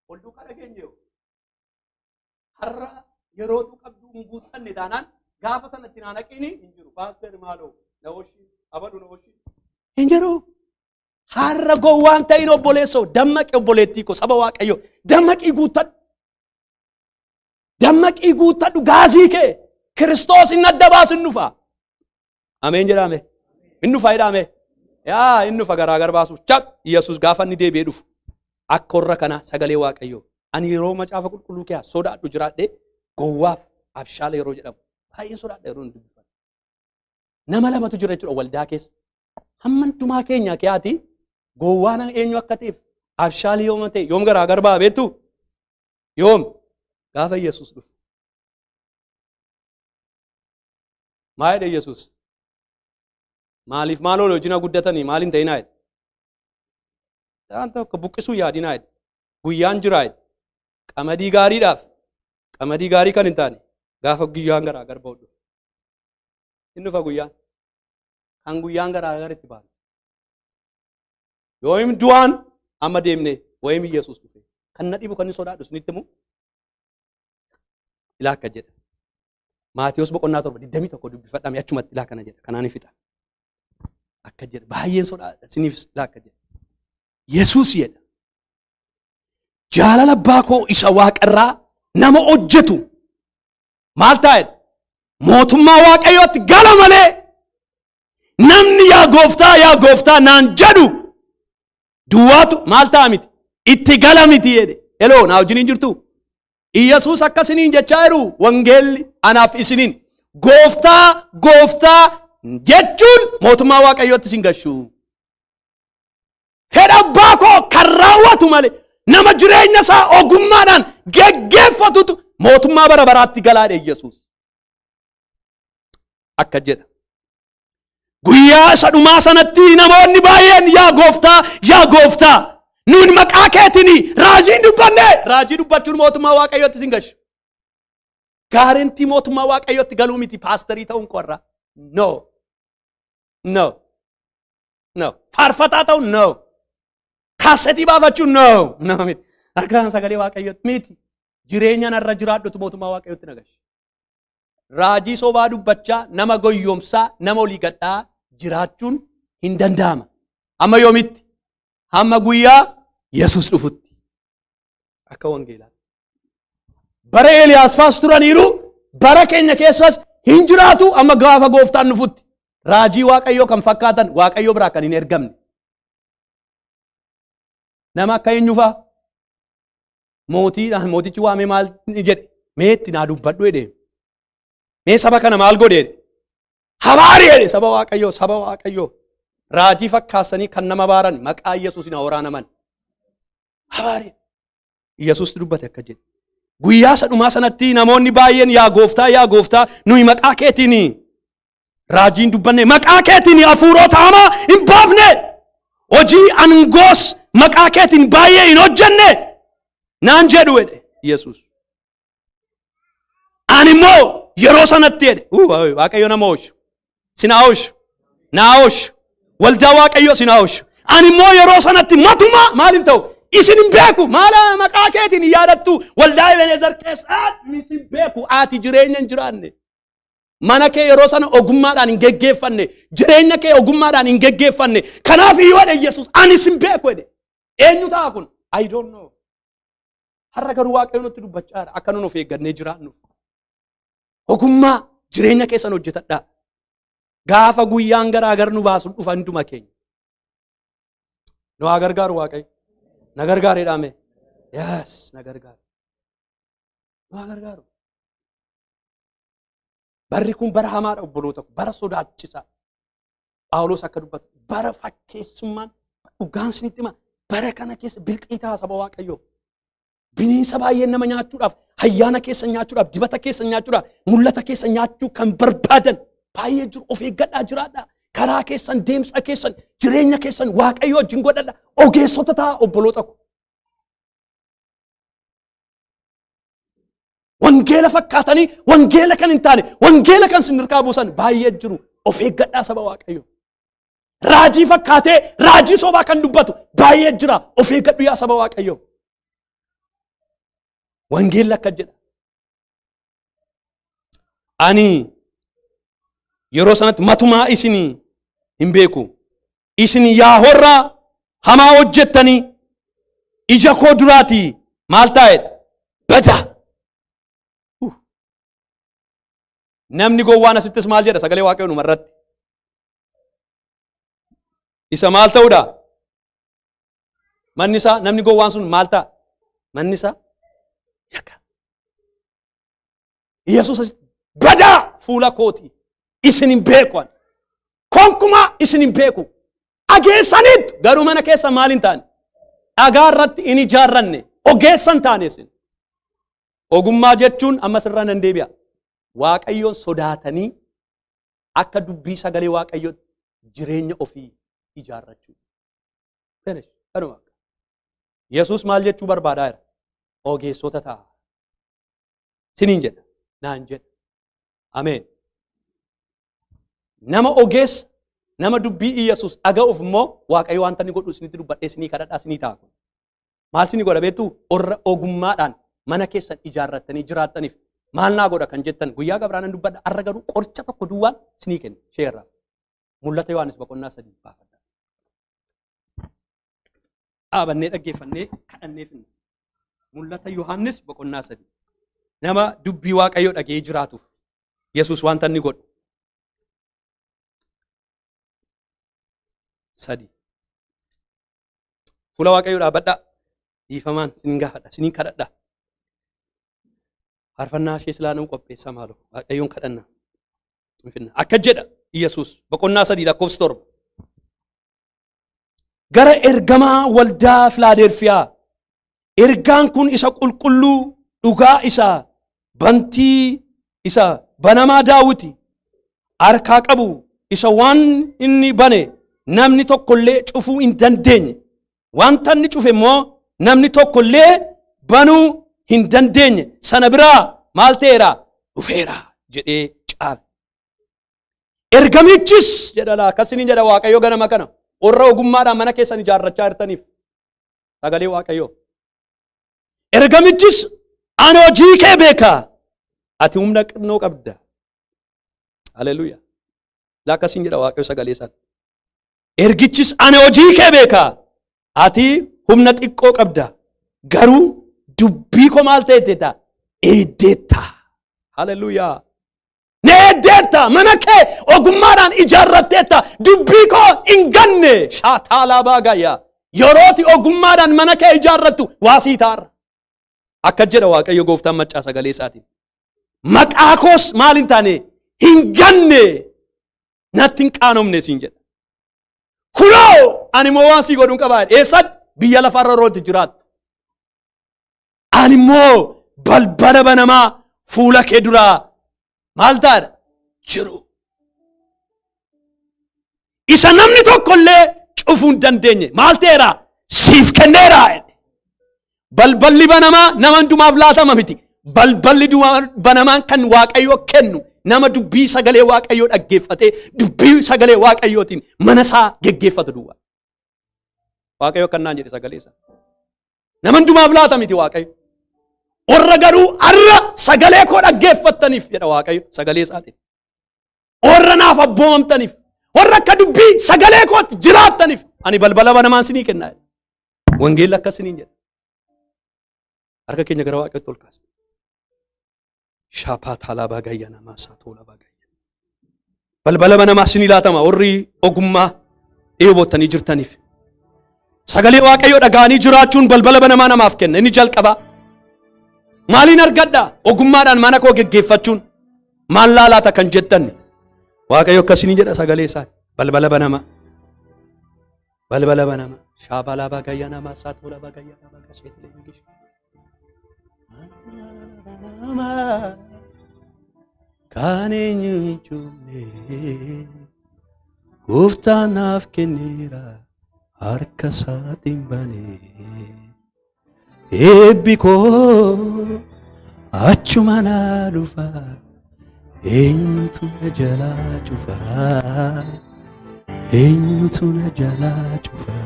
Speaker 1: Ol duukaa dhageenya yoo. Har'a yerootu qabdu hin guutanne taanaan gaafa sana itti naanaqiin hin jiru. Paaster maaloo na oshi abadu na oshi. Hin jiru. Har'a gowwaan ta'in obboleessoo dammaqi obboleettii koo saba Waaqayyo dammaqii guuttadhu. Dammaqii guuttadhu gaazii kee Kiristoos hin adda baasin dhufa. Ameen jedhame. Hin dhufa jedhame. Yaa hin dhufa garaagar baasuuf cap Yesuus gaafa inni deebi'ee dhufu. Akka warra kana sagalee Waaqayyo. Ani yeroo macaafa qulqulluu kee sodaadhu jiraadhee gowwaaf abshaala yeroo jedhamu baay'ee sodaadha yeroo inni dubbifatu. Nama lamatu jira jechuudha waldaa keessa. Hammantumaa keenya keeyaati gowwaan eenyu akka ta'eef abshaali yooma ta'e yoom garaagar ba'a beektu? Yoom? Gaafa Yesuus dhufu. Maa jedhe Yesuus? Maaliif maaloo wajjin guddatanii maaliin ta'inaa jedhe? Waan tokko buqqisuu yaadinaa jedhe. Guyyaan jiraa jedhe. Qamadii gaariidhaaf qamadii gaarii kan hin taane gaafa guyyaan garaagar ba'u dhufu. Hin dhufa guyyaan. Kan guyyaan garaagar itti baanu. Yoom du'aan amma deemne wayim Yesuus dhufe. Kan na dhibu kan inni sodaadhu isinitti himu. Ilaa akka jedha. Maatiyos boqonnaa 7:21 dubbifadhame achumatti ilaa kana jedha. Kanaan fixa. Akka jedha baay'een sodaadha isiniif ilaa akka jedha. Yesuus jedha. Jaalala abbaa koo isa waaqarraa nama hojjetu maal taa'edha? Mootummaa Waaqayyootti gala malee namni yaa gooftaa naan jedhu duwwaatu maal ta'a miti itti gala miti jedhe. Eloo naa wajjin hin jirtu? Yesuus akkasiniin jechaa jiru wangeelli anaaf isiniin gooftaa jechuun mootummaa Waaqayyootti sin gashu. Fedha abbaa koo kan raawwatu malee nama jireenya isaa ogummaadhaan geggeeffatutu mootummaa bara baraatti galaadhe Yesuus. Akka jedha. Guyyaa isa dhumaa sanatti namoonni baay'een yaa gooftaa nuun maqaa keetiin raajii dubbanne. Raajii dubbachuun mootummaa Waaqayyootti sin gashu. Gaarentii mootummaa Waaqayyootti galuu miti paasterii ta'uun qorra. No. Faarfataa ta'uun no. Kaasetii baafachuun no miti. Harkaan sagalee Waaqayyootti miti. Jireenya narra jiraadhutu mootummaa Waaqayyootti nagash. Raajii sobaa dubbachaa nama goyyomsaa nama olii gadhaa jiraachuun hin danda'ama. Amma yoomitti? Hamma guyyaa Yesuus dhufutti. Akka wangeelaa. Bara Eeliyaas faas turaniiru bara keenya keessas hin jiraatu amma gaafa gooftaan dhufutti. Raajii Waaqayyoo kan fakkaatan Waaqayyoo biraa kan hin ergamne. Nama akka eenyufaa? Mootichi waamee maal jedhe? Mee itti naa dubbadhu jedhe. Mee saba kana maal godhe jedhe? Habaari jedhe saba Waaqayyoo, saba Waaqayyoo. Raajii fakkaasanii kan nama baaran maqaa Yesuusin waraanaman. Habaari. Yesuus dubbate akka jedhe. Guyyaa sadhumaa sanatti namoonni baay'een yaa gooftaa nuyi maqaa keetiin raajiin dubbanne maqaa keetiin hafuurota hamaa hin baafne. Hojii aangoos maqaa keetiin baay'ee hin hojjenne. Naan jedhu jedhe Yesuus. Ani immoo yeroo sanatti jedhe Waaqayyo nama oolchu. Sinaa oolchu. Naa oolchu. Waldaa Waaqayyo sinaa oolchu. Ani immoo yeroo sanatti matuma maal hin ta'u? Isin hin beeku. Maala maqaa keetiin yaadattu waldaa Ebenezer keessaa isin beeku. Ati jireenya hin jiraanne. Mana kee yeroo sana ogummaadhaan hin geggeeffanne. Jireenya kee ogummaadhaan hin geggeeffanne. Kanaaf iyyuu jedhe Yesuus ani isin beeku jedhe. Eenyu ta'a kun? I don't know. Har'a garuu Waaqayyo nutti dubbachaa jira. Akka nun of eeggannee jiraannu. Ogummaa jireenya keessan hojjetadhaa. Gaafa guyyaan garaagar nu baasu dhufa hunduma keenya. Nu haa gargaaru Waaqayyo. Na gargaareedhaame. Yes, na gargaaru. Nu haa gargaaru. Barri kun bara hamaadha obboloota ko. Bara sodaachisaa. Phaawulos akka dubbatu bara fakkeessummaan dhugaan isinitti hima. Bara kana keessa bilxii ta'a saba Waaqayyoo. Bineensa baay'een nama nyaachuudhaaf, ayyaana keessa nyaachuudhaaf, dibata keessa nyaachuudhaaf, mul'ata keessa nyaachuu kan barbaadan baay'ee jiru. Of eeggadhaa jiraadhaa. Karaa keessan, deemsa keessan, jireenya keessan Waaqayyo wajjin godhadhaa. Ogeessota ta'a obboloota ko. Wangeela fakkaatanii wangeela kan hin taane, wangeela kan sin hirkaa buusan baay'ee jiru. Of eeggadhaa saba Waaqayyo. Raajii fakkaatee raajii sobaa kan dubbatu baay'ee jira. Of eeggadhu yaa saba Waaqayyo. Wangeelli akka jedha. Ani yeroo sanatti matumaa isinii hin beeku. Isin yaa horraa hamaa hojjettanii ija koo duraatii maal taa'edha? Badaa. Namni gowwaan asittis maal jedha sagalee Waaqayyoo numarratti? Isa maal ta'uudha? Manni isaa namni gowwaan sun maal ta'a? Manni isaa yakka. Yesuus badaa fuula kooti isin hin beeku. Konkumaa isin hin beeku. Ageessaniitu garuu mana keessa maal hin taane? Dhagaa irratti hin ijaarranne. Ogeessan taane isin. Ogummaa jechuun amma sirraa nan deebi'a. Waaqayyoon sodaatanii akka dubbii sagalee Waaqayyoo jireenya ofii ijaarrachuu. Kanuma. Yesuus maal jechuu barbaadaa jira? Ogeessota ta'a. Siniin jedha. Naan jedha. Ameen. Nama ogeessa, nama dubbii Yesuus dhaga'uuf immoo Waaqayyo wanta inni godhu isinitti dubbadhee isinii kadhadhaa isinii ta'a. Maal isinii godha beektuu? Orra ogummaadhaan mana keessan ijaarrattanii jiraattaniif maal naa godha kan jettan guyyaa gabraanan dubbadha. Har'a garuu qoricha tokko duwwaan isinii kenna. Sheerraa. Mul'ata Yohaannis boqonnaa 3 baafadha. Dhaabannee dhaggeeffannee kadhannee finna. Mul'ata Yohaannis boqonnaa 3. Nama dubbii Waaqayyoo dhagee jiraatuuf Yesuus wanta inni godhu. 3. Fuula Waaqayyoo dhaabadhaa. Dhiifamaan isin gaafadha. Isin kadhadha. Faarfannaa ishee silaa nama qopheessaa maaloo Waaqayyoon kadhanna. Akka jedha Yesuus boqonnaa 3 lakkoofsa 7. Gara ergamaa waldaa Filaadelfiyaa ergaan kun isa qulqulluu dhugaa isaa bantii isa banamaa Daawiti harkaa qabu isa waan inni bane namni tokkollee cufuu hin dandeenye. Wanta inni cufe immoo namni tokkollee banuu hin dandeenye. Sana biraa maal ta'eera? Dhufeera jedhee caafe. Ergamichis jedha akkasini jedha Waaqayyo ganama kana. Orra ogummaadhaan mana keessan ijaarrachaa jirtaniif sagalee Waaqayyo. Ergamichis Ani hojii kee beeka. Ati humna xinnoo qabda. Haleluuyaa. Laakkasin jedha Waaqayyo sagalee isaa. Ergichis ani hojii kee beeka. Ati humna xiqqoo qabda. Garuu dubbii koo maal ta'eetta? Eeddeetta. Haleluuyaa. Ne eeddeetta. Mana kee ogummaadhaan ijaarratteetta. Dubbii koo hin ganne. Shaataalaa baagayyaa. Yerooti ogummaadhaan mana kee ijaarrattu waasii taara. Akka jedha Waaqayyo gooftaan maccaa sagalee isaatiin. Maqaa koos maal hin taane hin ganne. Natti hin qaanomne siin jedha. Kunoo ani immoo waan sii godhuun qabaa. Eessatti? Biyya lafarra rooti jiraattu. Ani immoo balbala banamaa fuula kee duraa maal taadha? Jiru. Isa namni tokkollee cufuu hin dandeenye. Maal ta'eera? Siif kenneera. Balballi banamaa nama hundumaaf laatama miti. Balballi banamaan kan Waaqayyo kennu nama dubbii sagalee Waaqayyoo dhaggeeffatee dubbii sagalee Waaqayyootiin mana isaa geggeeffatu duwwaa. Waaqayyo kannaan jedhe sagalee isaa. Nama hundumaaf laata miti Waaqayyo. Warra garuu arra sagalee koo dhaggeeffattaniif jedha Waaqayyo sagalee isaatiin. Warra naaf abboomamtaniif, warra akka dubbii sagalee kootti jiraattaniif ani balbala banamaan sinii kennaa. Wangeelli akkasiniin jedha. Harka keenya gara Waaqayyootti ol kaasa. Shaapaataa baagayyaa namaa saatoola baagayyaa. Balbala banamaa sinii laatama warri ogummaa dheebottanii jirtaniif. Sagalee Waaqayyoo dhaga'anii jiraachuun balbala banamaa namaaf kenna. Inni jalqabaa. Maaliin argadha? Ogummaadhaan mana koo geggeeffachuun maal laalaata kan jettanni. Waaqayyo akkasii jedha sagalee isaa. Balbala banamaa. Balbala banamaa. Shaapaalaa baagayyaa namaa saatoola baagayyaa namaa gaseetii migisha. Kan eenyu hin jumne gooftaan naaf kenneera harka isaatiin banee. Eebbi koo achuma naa dhufa eenyutu na jalaa cufa eenyutu na jalaa cufa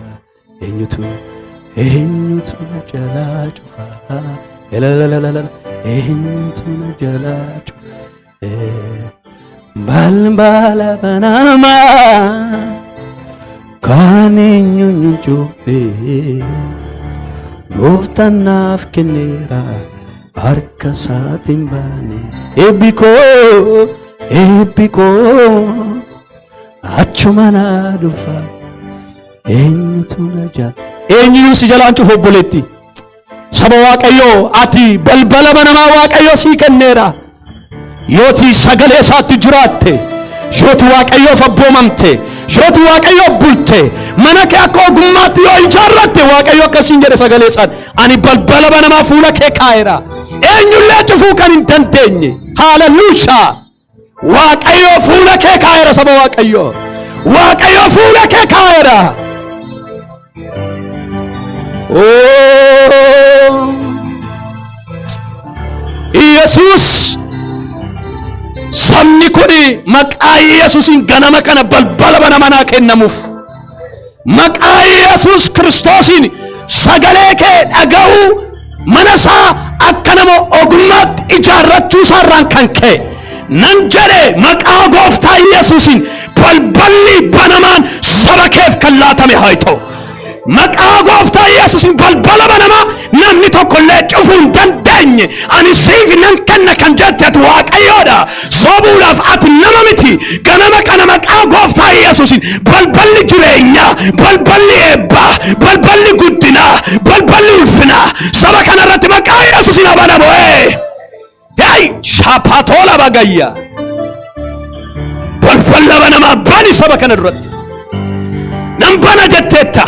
Speaker 1: eenyutu na jalaa cufa eenyutu na jalaa cufa balbala banamaa kan eenyu hin jumne gooftaan naaf kenneera harka isaatiin banee. Eebbi koo achuma naa dhufa eenyutu na jalaa. Eenyuyyuu si jalaan cufa obboleetti. Saba Waaqayyoo ati balbala banamaa Waaqayyoo sii kenneera. Yooti sagalee isaatti jiraatte, yooti Waaqayyoof abboomamte, yooti Waaqayyoof bulte, mana kee akka ogummaatti yoo ijaarratte Waaqayyo akkasiin jedhe sagalee isaatti. Ani balbala banamaa fuula kee kaa'eera. Eenyullee cufuu kan hin dandeenye. Haaleluyyaa. Waaqayyo fuula kee kaa'eera saba Waaqayyoo. Waaqayyo fuula kee kaa'eera. Yesuus sabni kuni maqaa Yesuusin ganama kana balbala banamaa naa kennamuuf. Maqaa Yesuus Kiristoosiin sagalee kee dhaga'uu mana isaa akka nama ogummaatti ijaarrachuu isaarraan kan ka'e nan jedhe maqaa gooftaa Yesuusin balballi banamaan saba keef kan laatame haa ta'u. Maqaa gooftaa Yesuusin balbala banamaa namni tokkollee cufuu hin dandeenye. Ani siif nan kenna kan jette ati Waaqayyoodha. Sobuudhaaf ati nama miti. Ganama kana maqaa gooftaa Yesuusin balballi jireenyaa, balballi eebbaa, balballi guddinaa, balballi ulfinaa saba kanarratti maqaa Yesuusin banamu. Yaay shaapatoola baagayyaa. Balbala banamaa bani saba kana duratti. Nan bana jetteetta.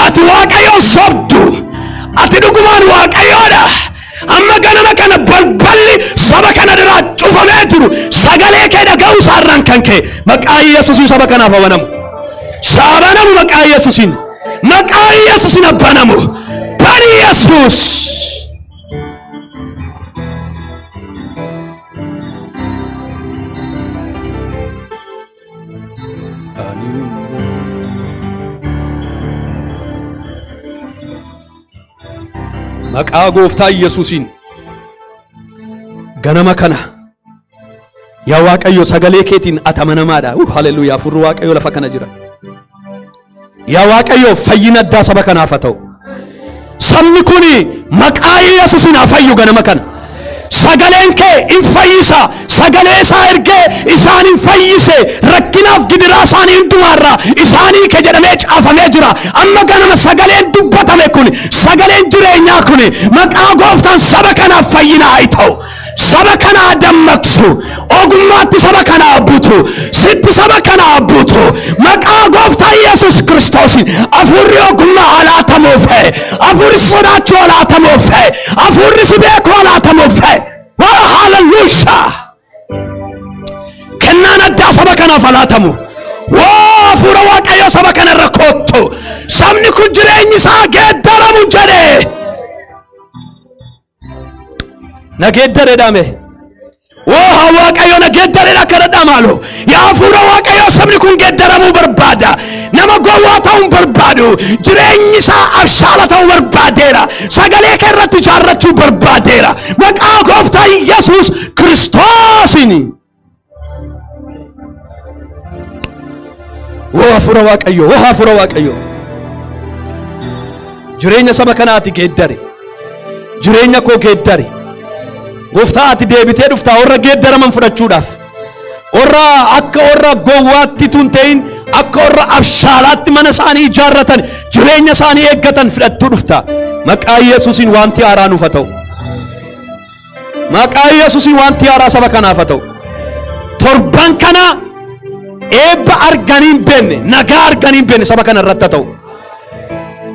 Speaker 1: Ati Waaqayyoon sobdu. Ati dhugumaan Waaqayyoodha. Amma ganama kana balballi saba kana duraa cufamee jiru sagalee kee dhaga'uu isaarraan kan ka'e maqaa Yesuusin saba kanaaf banamu. Saabanamu maqaa Yesuusin. Maqaa Yesuusin banamu. Bani Yesuus. Maqaa gooftaa Yesuusin ganama kana yaa Waaqayyo sagalee keetiin atamanamaadha. Haleluuyaa. Furri Waaqayyo lafa kana jira. Yaa Waaqayyo fayyina addaa saba kanaaf haa ta'u. Sabni kun maqaa Yesuusiin haa fayyu ganama kana. Sagaleen kee in fayyisa. Sagalee isaa ergee isaan in fayyise. Rakkinaaf gidiraa isaanii hundumaarraa isaanii kee jedhamee caafamee jira. Amma ganama sagaleen dubbatame kun, sagaleen jireenyaa kun maqaa Gooftaan saba kanaaf fayyina haa ta'u. Saba kanaa dammaqsu, ogummaatti saba kanaa buutu, sitti saba kanaa buutu. Maqaa Gooftaa Yesuus Kiristoosiin hafuurri ogummaa haa laatamuuf, hafuurri sodaachuu haa laatamuuf, hafuurri si beekuu haa laatamuuf. Haleluuyaa. Kennaan addaa saba kanaaf haa laatamu. Hafuura Waaqayyoo saba kanarra koottu. Sabni kun jireenyi isaa geeddaramu jedhee. Nageeddare dhame. Waaqayyo nageeddare kana dhamaalo. Yaa hafuura Waaqayyoo sabni kun geeddaramuu barbaada. Nama gowwaa ta'uu barbaadu. Jireenyi isaa abshaala ta'uu barbaadeera. Sagalee kee irratti ijaarrachuu barbaadeera. Maqaa Gooftaa Yesuus Kiristoosiin. Hafuura Waaqayyo, hafuura Waaqayyo. Jireenya saba kanaati geeddare. Jireenya koo geeddare. Gooftaa ati deebitee dhuftaa warra geeddaraman fudhachuudhaaf. Warra akka warra gowwaatti tun ta'in akka warra abshaalaatti mana isaanii ijaarratan jireenya isaanii eeggatan fudhattuu dhuftaa. Maqaa Yesuusiin wanti haaraa nuuf haa ta'u. Maqaa Yesuusiin wanti haaraa saba kanaaf haa ta'u. Torban kana eebba arganiin beenne, nagaa arganiin beenne saba kana irratti haa ta'u.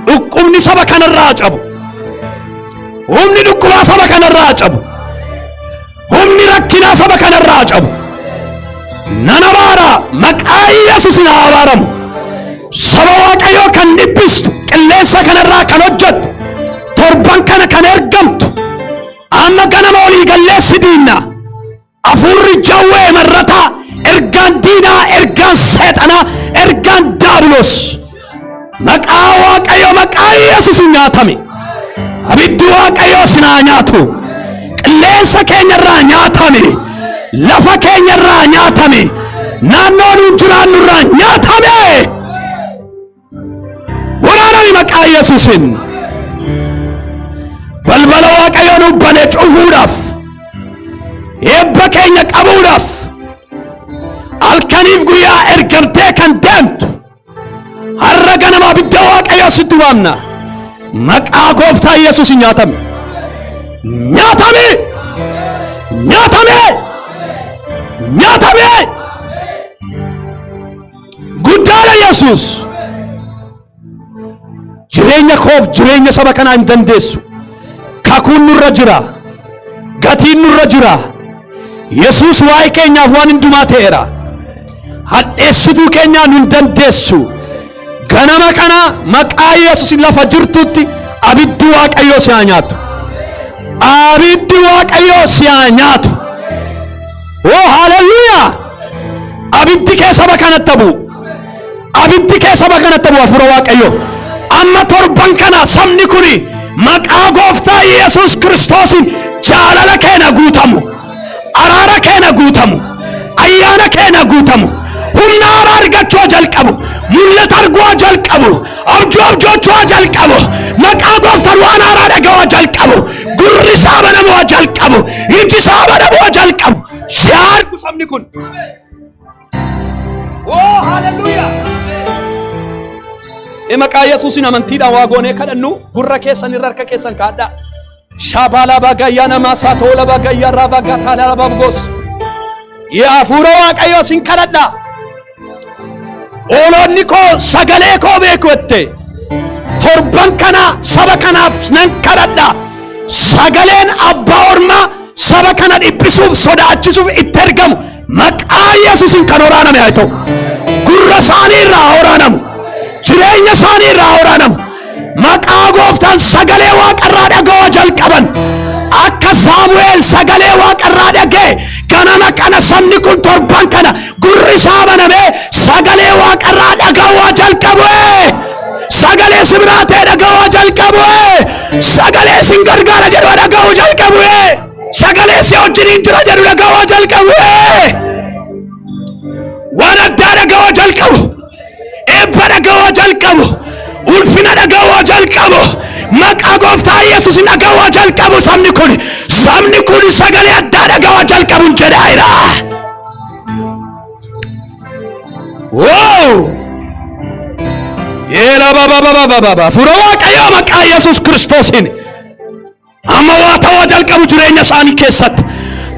Speaker 1: Dhukkubni saba kanarraa cabu. Humni dhukkubaa saba kanarraa cabu. Humni rakkinaa saba kanarraa cabu. Nana baara maqaa Yesuusiin haa abaaramu. Saba Waaqayyoo kan dhiphistu qilleensa kanarraa kan hojjettu torban kana kan ergamtu amma ganama olii galleessi diinna hafuurri jawwee marrataa ergaan diinaa ergaan seexanaa ergaan daabiloos maqaa Waaqayyoo maqaa Yesuusiin nyaatame. Abiddi Waaqayyoo sinaa nyaatu. Qilleensa keenyarraa nyaatame. Lafa keenyarraa nyaatame. Naannoo nuun jiraannurraa nyaatame. Waraanami maqaa Yesuusiin. Balbala Waaqayyoo nu bane cufuudhaaf, eebba keenya qabuudhaaf halkaniif guyyaa ergamtee kan deemtu har'a ganama abidda Waaqayyoo sitti waamna. Maqaa Gooftaa Yesuusiin nyaatame. Nyaatame. Nyaatame. Nyaatame. Guddaadha Yesuus. Jireenya koof jireenya saba kanaa hin dandeessu. Kakuun nurra jira. Gatiin nurra jira. Yesuus waa'ee keenyaaf waan hundumaa ta'eera. Hadheessituu keenyaa nu hin dandeessu. Ganama kana maqaa Yesuusiin lafa jirtutti abiddi Waaqayyoo si haa nyaatu. Abiddi Waaqayyoo si haa nyaatu. Haleluuyaa. Abiddi kee saba kanatti bu'u. Abiddi kee saba kanatti bu'u hafuura Waaqayyoo. Amma torban kana sabni kuni maqaa Gooftaa Yesuus Kiristoosiin jaalala keenya guutamu. Araara keenya guutamu. Ayyaana keenya guutamu. Humna haaraa argachuu jalqabu. Mul'ata arguu jalqabu. Abjoochuu jalqabu. Maqaa Gooftaan waan haaraa dhaga'uu jalqabu. Gurri isaa banamuu jalqabu. Iji isaa banamuu jalqabu. Si argu sabni kun. Haleluuyaa. Maqaa Yesuusiin amantiidhaan waa goonee kadhannu gurra keessan irra harka keessan kaadhaa. Shaabala bagayyaa namaa saatoola bagayyaa irraa bagaataa dhala babgoos. Yaa hafuura Waaqayyoo sin kadhadhaa. Oolonni koo sagalee koo beeku jette. Torban kana saba kanaaf nan kadhadhaa. Sagaleen abbaa ormaa saba kana dhiphisuuf sodaachisuuf itti ergamu maqaa Yesuusiin kan waraaname haa ta'u. Gurra isaanii irraa waraanamu. Jireenya isaanii irraa waraanamu. Maqaa Gooftaan sagalee Waaqarraa dhaga'uu jalqaban. Akka Saamu'eel sagalee Waaqarraa dhaga'e ganama kana sabni kun torban kana gurri isaa banamee sagalee Waaqarraa dhaga'uu jalqabu. Sagalee sibiraatee dhaga'uu jalqabu. Sagalee sin gargaara jedhu dhaga'uu jalqabu. Sagalee si wajjiniin jira jedhu dhaga'uu jalqabu. Waan addaa dhaga'uu jalqabu. Eebba dhaga'uu jalqabu. Ulfina dhaga'uu jalqabu. Maqaa gooftaa Yesuus dhaga'uu jalqabu. Sabni kun sagalee addaa dhaga'uu jalqabu jedhaayira. Wow! Yeela baba fura Waaqayyoo maqaa Yesuus Kiristoosiin amma waa ta'uu jalqabu jireenya isaanii keessatti.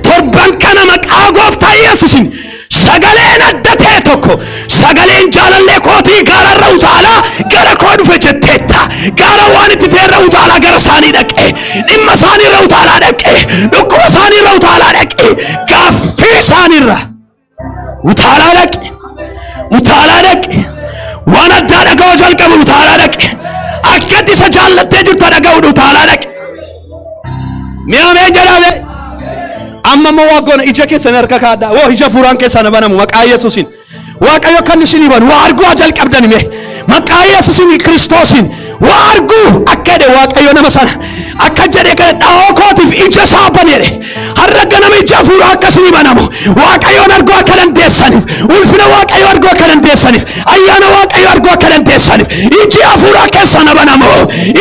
Speaker 1: Torban kana maqaa gooftaa Yesuusiin sagaleen adda ta'e tokko sagaleen jaalallee kootii gaararra utaalaa gara koo dhufe jetteetta. Gaara waan itti ta'erra utaalaa gara isaanii dhaqee dhimma isaaniirra utaalaa dhaqee dhukkuba isaaniirra utaalaa dhaqee gaaffii isaaniirra utaalaa dhaqee waan addaa dhaga'uu jalqabu utaalaa dhaqee akkatti isa jaallattee jirtu dhaga'uu utaalaa dhaqee. Mi'aamee jedhame amma moo wagoona ija keessan harka kaadhaa woo ija fuuraan keessan banamu maqaa Yesuusiin. Waaqayyo kan isin hibanu waa arguu jalqabdan mee maqaa Yesuusiin Kiristoosiin waa arguu akka jedhe Waaqayyo nama sana akka jedhe kana dhaa'oo kootiif ija isaa baneere har'a ganama ija fuuraa akka isin hibanamu Waaqayyoon arguu akka dandeessaniif ulfina Waaqayyo arguu akka dandeessaniif ayyaana Waaqayyo arguu akka dandeessaniif iji hafuuraa keessan banamu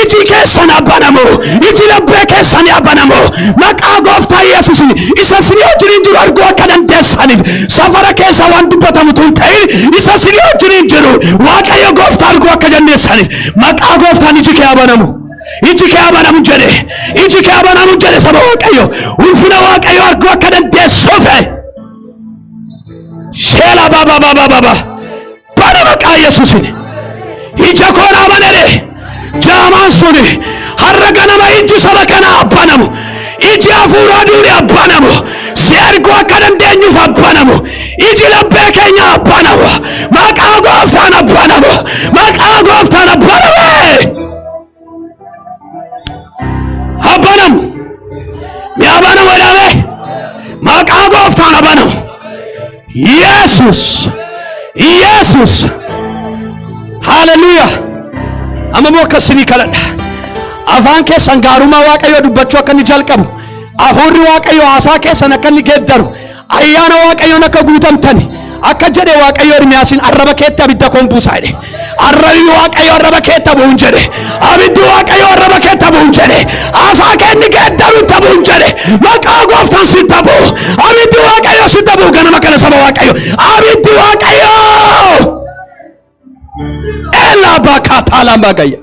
Speaker 1: iji keessan banamu iji laphee keessan banamu maqaa gooftaa Yesuusiin isa isin wajjin jiru arguu akka dandeessaniif safara keessa waan dubbatamu tun ta'in isa isin wajjin jiru Waaqayyo gooftaa arguu akka dandeessaniif maqaa gooftaan iji kee banamu. Iji kee banamu jedhe saba Waaqayyo ulfina Waaqayyo arguu akka dandeessuuf sheela baba bana maqaa Yesuusiin ija koon banere jaamaan suni har'a ganama iji saba kana banamu iji hafuuraa duudee banamu si arguu akka dandeenyuuf banamu iji laphee keenya banamu maqaa gooftaan banamu. Abanamu mi'aabanamu jedhame maqaa gooftaan abanamu. Yesus haleluuyaa. Amma moo akkasii kadhadha afaan keessan gaarummaa Waaqayyoo dubbachuu akka inni jalqabu hafuurri Waaqayyoo haasaa keessan akka inni geeddaru ayyaana Waaqayyoon akka guutamtani akka jedhe Waaqayyo Ermiyaasiin arraba keetti abidda koon buusaa jedhe. Arrabi Waaqayyo arraba keetti bu'uun jedhe. Abiddi Waaqayyo arraba keetti bu'uun jedhe. Haasaa kenni geeddaru bu'uun jedhe. Maqaa gooftaan sitti bu'u. Abiddi Waaqayyo sitti bu'u ganama kana saba Waaqayyo. Abiddi Waaqayyo. Ela bakata lambagaya.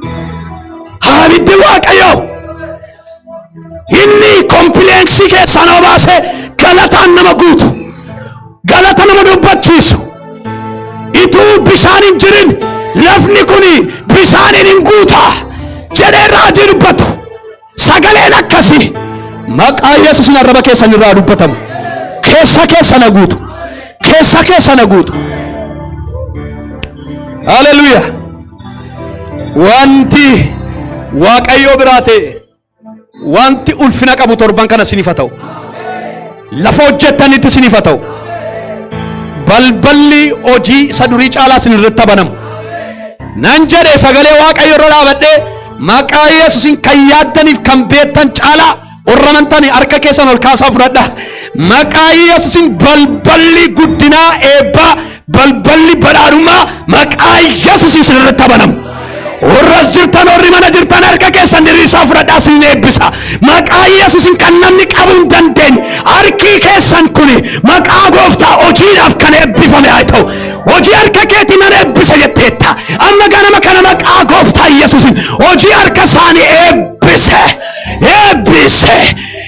Speaker 1: Abiddi Waaqayyo. Inni kompileeksii keessaa nama baasee galataan nama guutu. Galata nama dubbachiisu. Ituu bishaan hin jirin lafni kuni bishaaniin hin guutaa jedhee raajii dubbatu sagaleen akkasii maqaa Yesuusiin arraba keessan irraa dubbatamu keessa na guutu. Haleluuyaa. Wanti Waaqayyoo biraate wanti ulfina qabu torban kana isiniif haa ta'u lafa hojjettanitti isiniif haa ta'u balballi hojii isa durii caalaa isin irratti banamu. Nan jedhe sagalee Waaqayyo irra dhaabadhee maqaa Yesuusiin kan yaaddaniif kan beektan caalaa orramantani harka keessan ol kaasaa fudhadha. Maqaa Yesuusiin balballi guddinaa eebbaa balballi badhaadhummaa maqaa Yesuusiin isin irratti banamu. Orras jirtan orri mana jirtan harka keessan diriirsaa fudhadhaa isin eebbisa. Maqaa Yesuusiin kan namni qabuu hin dandeenye harki keessan kuni maqaa gooftaa hojiidhaaf kan eebbifame haa ta'u. Hojii harka keetii nan eebbisa jetteetta. Amma ganama kana maqaa gooftaa Yesuusiin hojii harka isaanii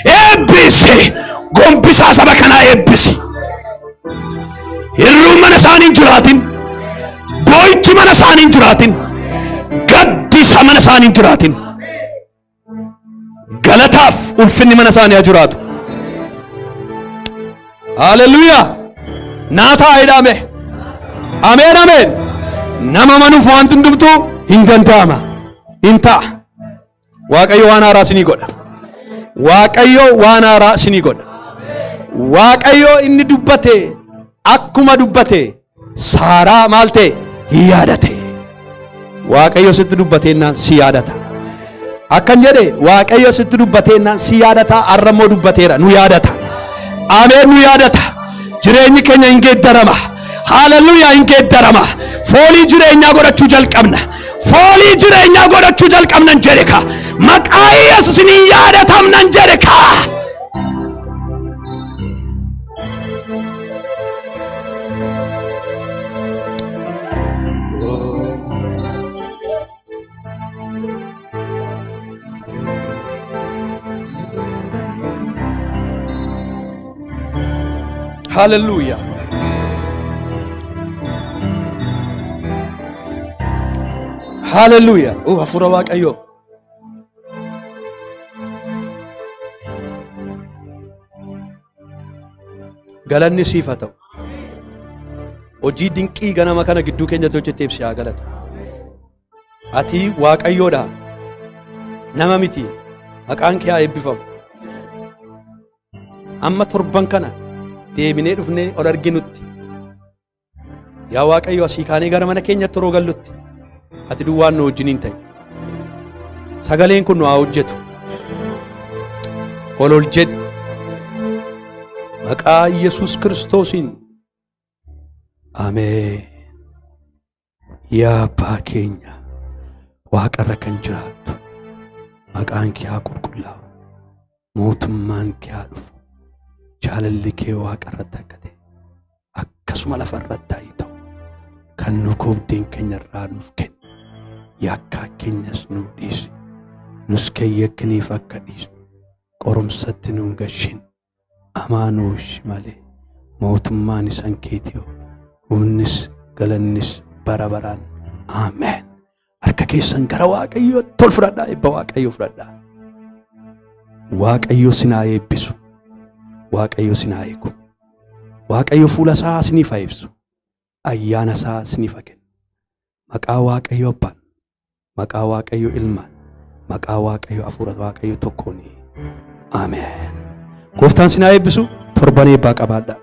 Speaker 1: eebbise. Gombisaa saba kanaa eebbisi. Hirruun mana isaanii hin jiraatin. Boo'ichi mana isaanii hin jiraatin. Gaddisa mana isaanii hin jiraatin. Galataaf ulfinni mana isaanii haa jiraatu. Haleluuyaa. Naataa hidhame. Ameen. Nama manuuf wanti hundumtuu hin danda'ama. Hin ta'a. Waaqayyo waan haaraa isinii godha. Waaqayyo inni dubbate akkuma dubbate Saaraa maal ta'e hin yaadate. Waaqayyo sitti dubbateennaan si yaadata. Akkan jedhe Waaqayyo sitti dubbateennaan si yaadata. Arrammoo dubbateera nu yaadata. Ameen nu yaadata. Jireenyi keenya hin geeddarama. Hallelujah hin geeddarama. Foolii jireenyaa godhachuu jalqabna. Foolii jireenyaa godhachuu jalqabnan jedheka. Maqaa Yesuusin hin yaadatamnan jedheka. Hallelujah. Hallelujah. Oh, hafuura Waaqayyoo. Galanni siif haa ta'u. Hojii dinqii ganama kana gidduu keenyatti hojjetteef si haa galatu. Ati Waaqayyoodha. Nama miti. Maqaan kee haa eebbifamu. Amma torban kana deebinee dhufnee ol arginutti. Yaa Waaqayyo asii kaanee gara mana keenyatti yeroo gallutti. Ati duwwaan nu wajjin hin ta'e. Sagaleen kun nu haa hojjetu. Ol jedhi. Maqaa Yesuus Kiristoosiin. Ameen. Yaa Abbaa keenya Waaqarra kan jiraattu maqaan kee haa qulqullaa'u. Mootummaan kee haa dhufu. Jaalalli kee Waaqarratti akka ta'e akkasuma lafarratti haa ta'u. Kan nu koobdeen keenya irraa nuuf kenni. Yakkaa keenyas nu dhiisi. Nus kan yakkiniif akka dhiisnu qorumsatti nu hin galchin. Amaanuush malee mootummaan isaan keetiyo. Humnis galannis bara baraan. Ameen. Harka keessan gara Waaqayyootti ol fudhadhaa. Eebba Waaqayyoo fudhadhaa. Waaqayyo sinaa eebbisu. Waaqayyo sinaa eegu. Waaqayyo fuula isaa isiniif haa ibsu. Ayyaana isaa isiniif haa kennu. Maqaa Waaqayyo Abbaan, maqaa Waaqayyo Ilmaan, maqaa Waaqayyo Hafuura Waaqayyo tokkoon. Ameen. Gooftaan sinaa eebbisu. Torban eebbaa qabaadhaa.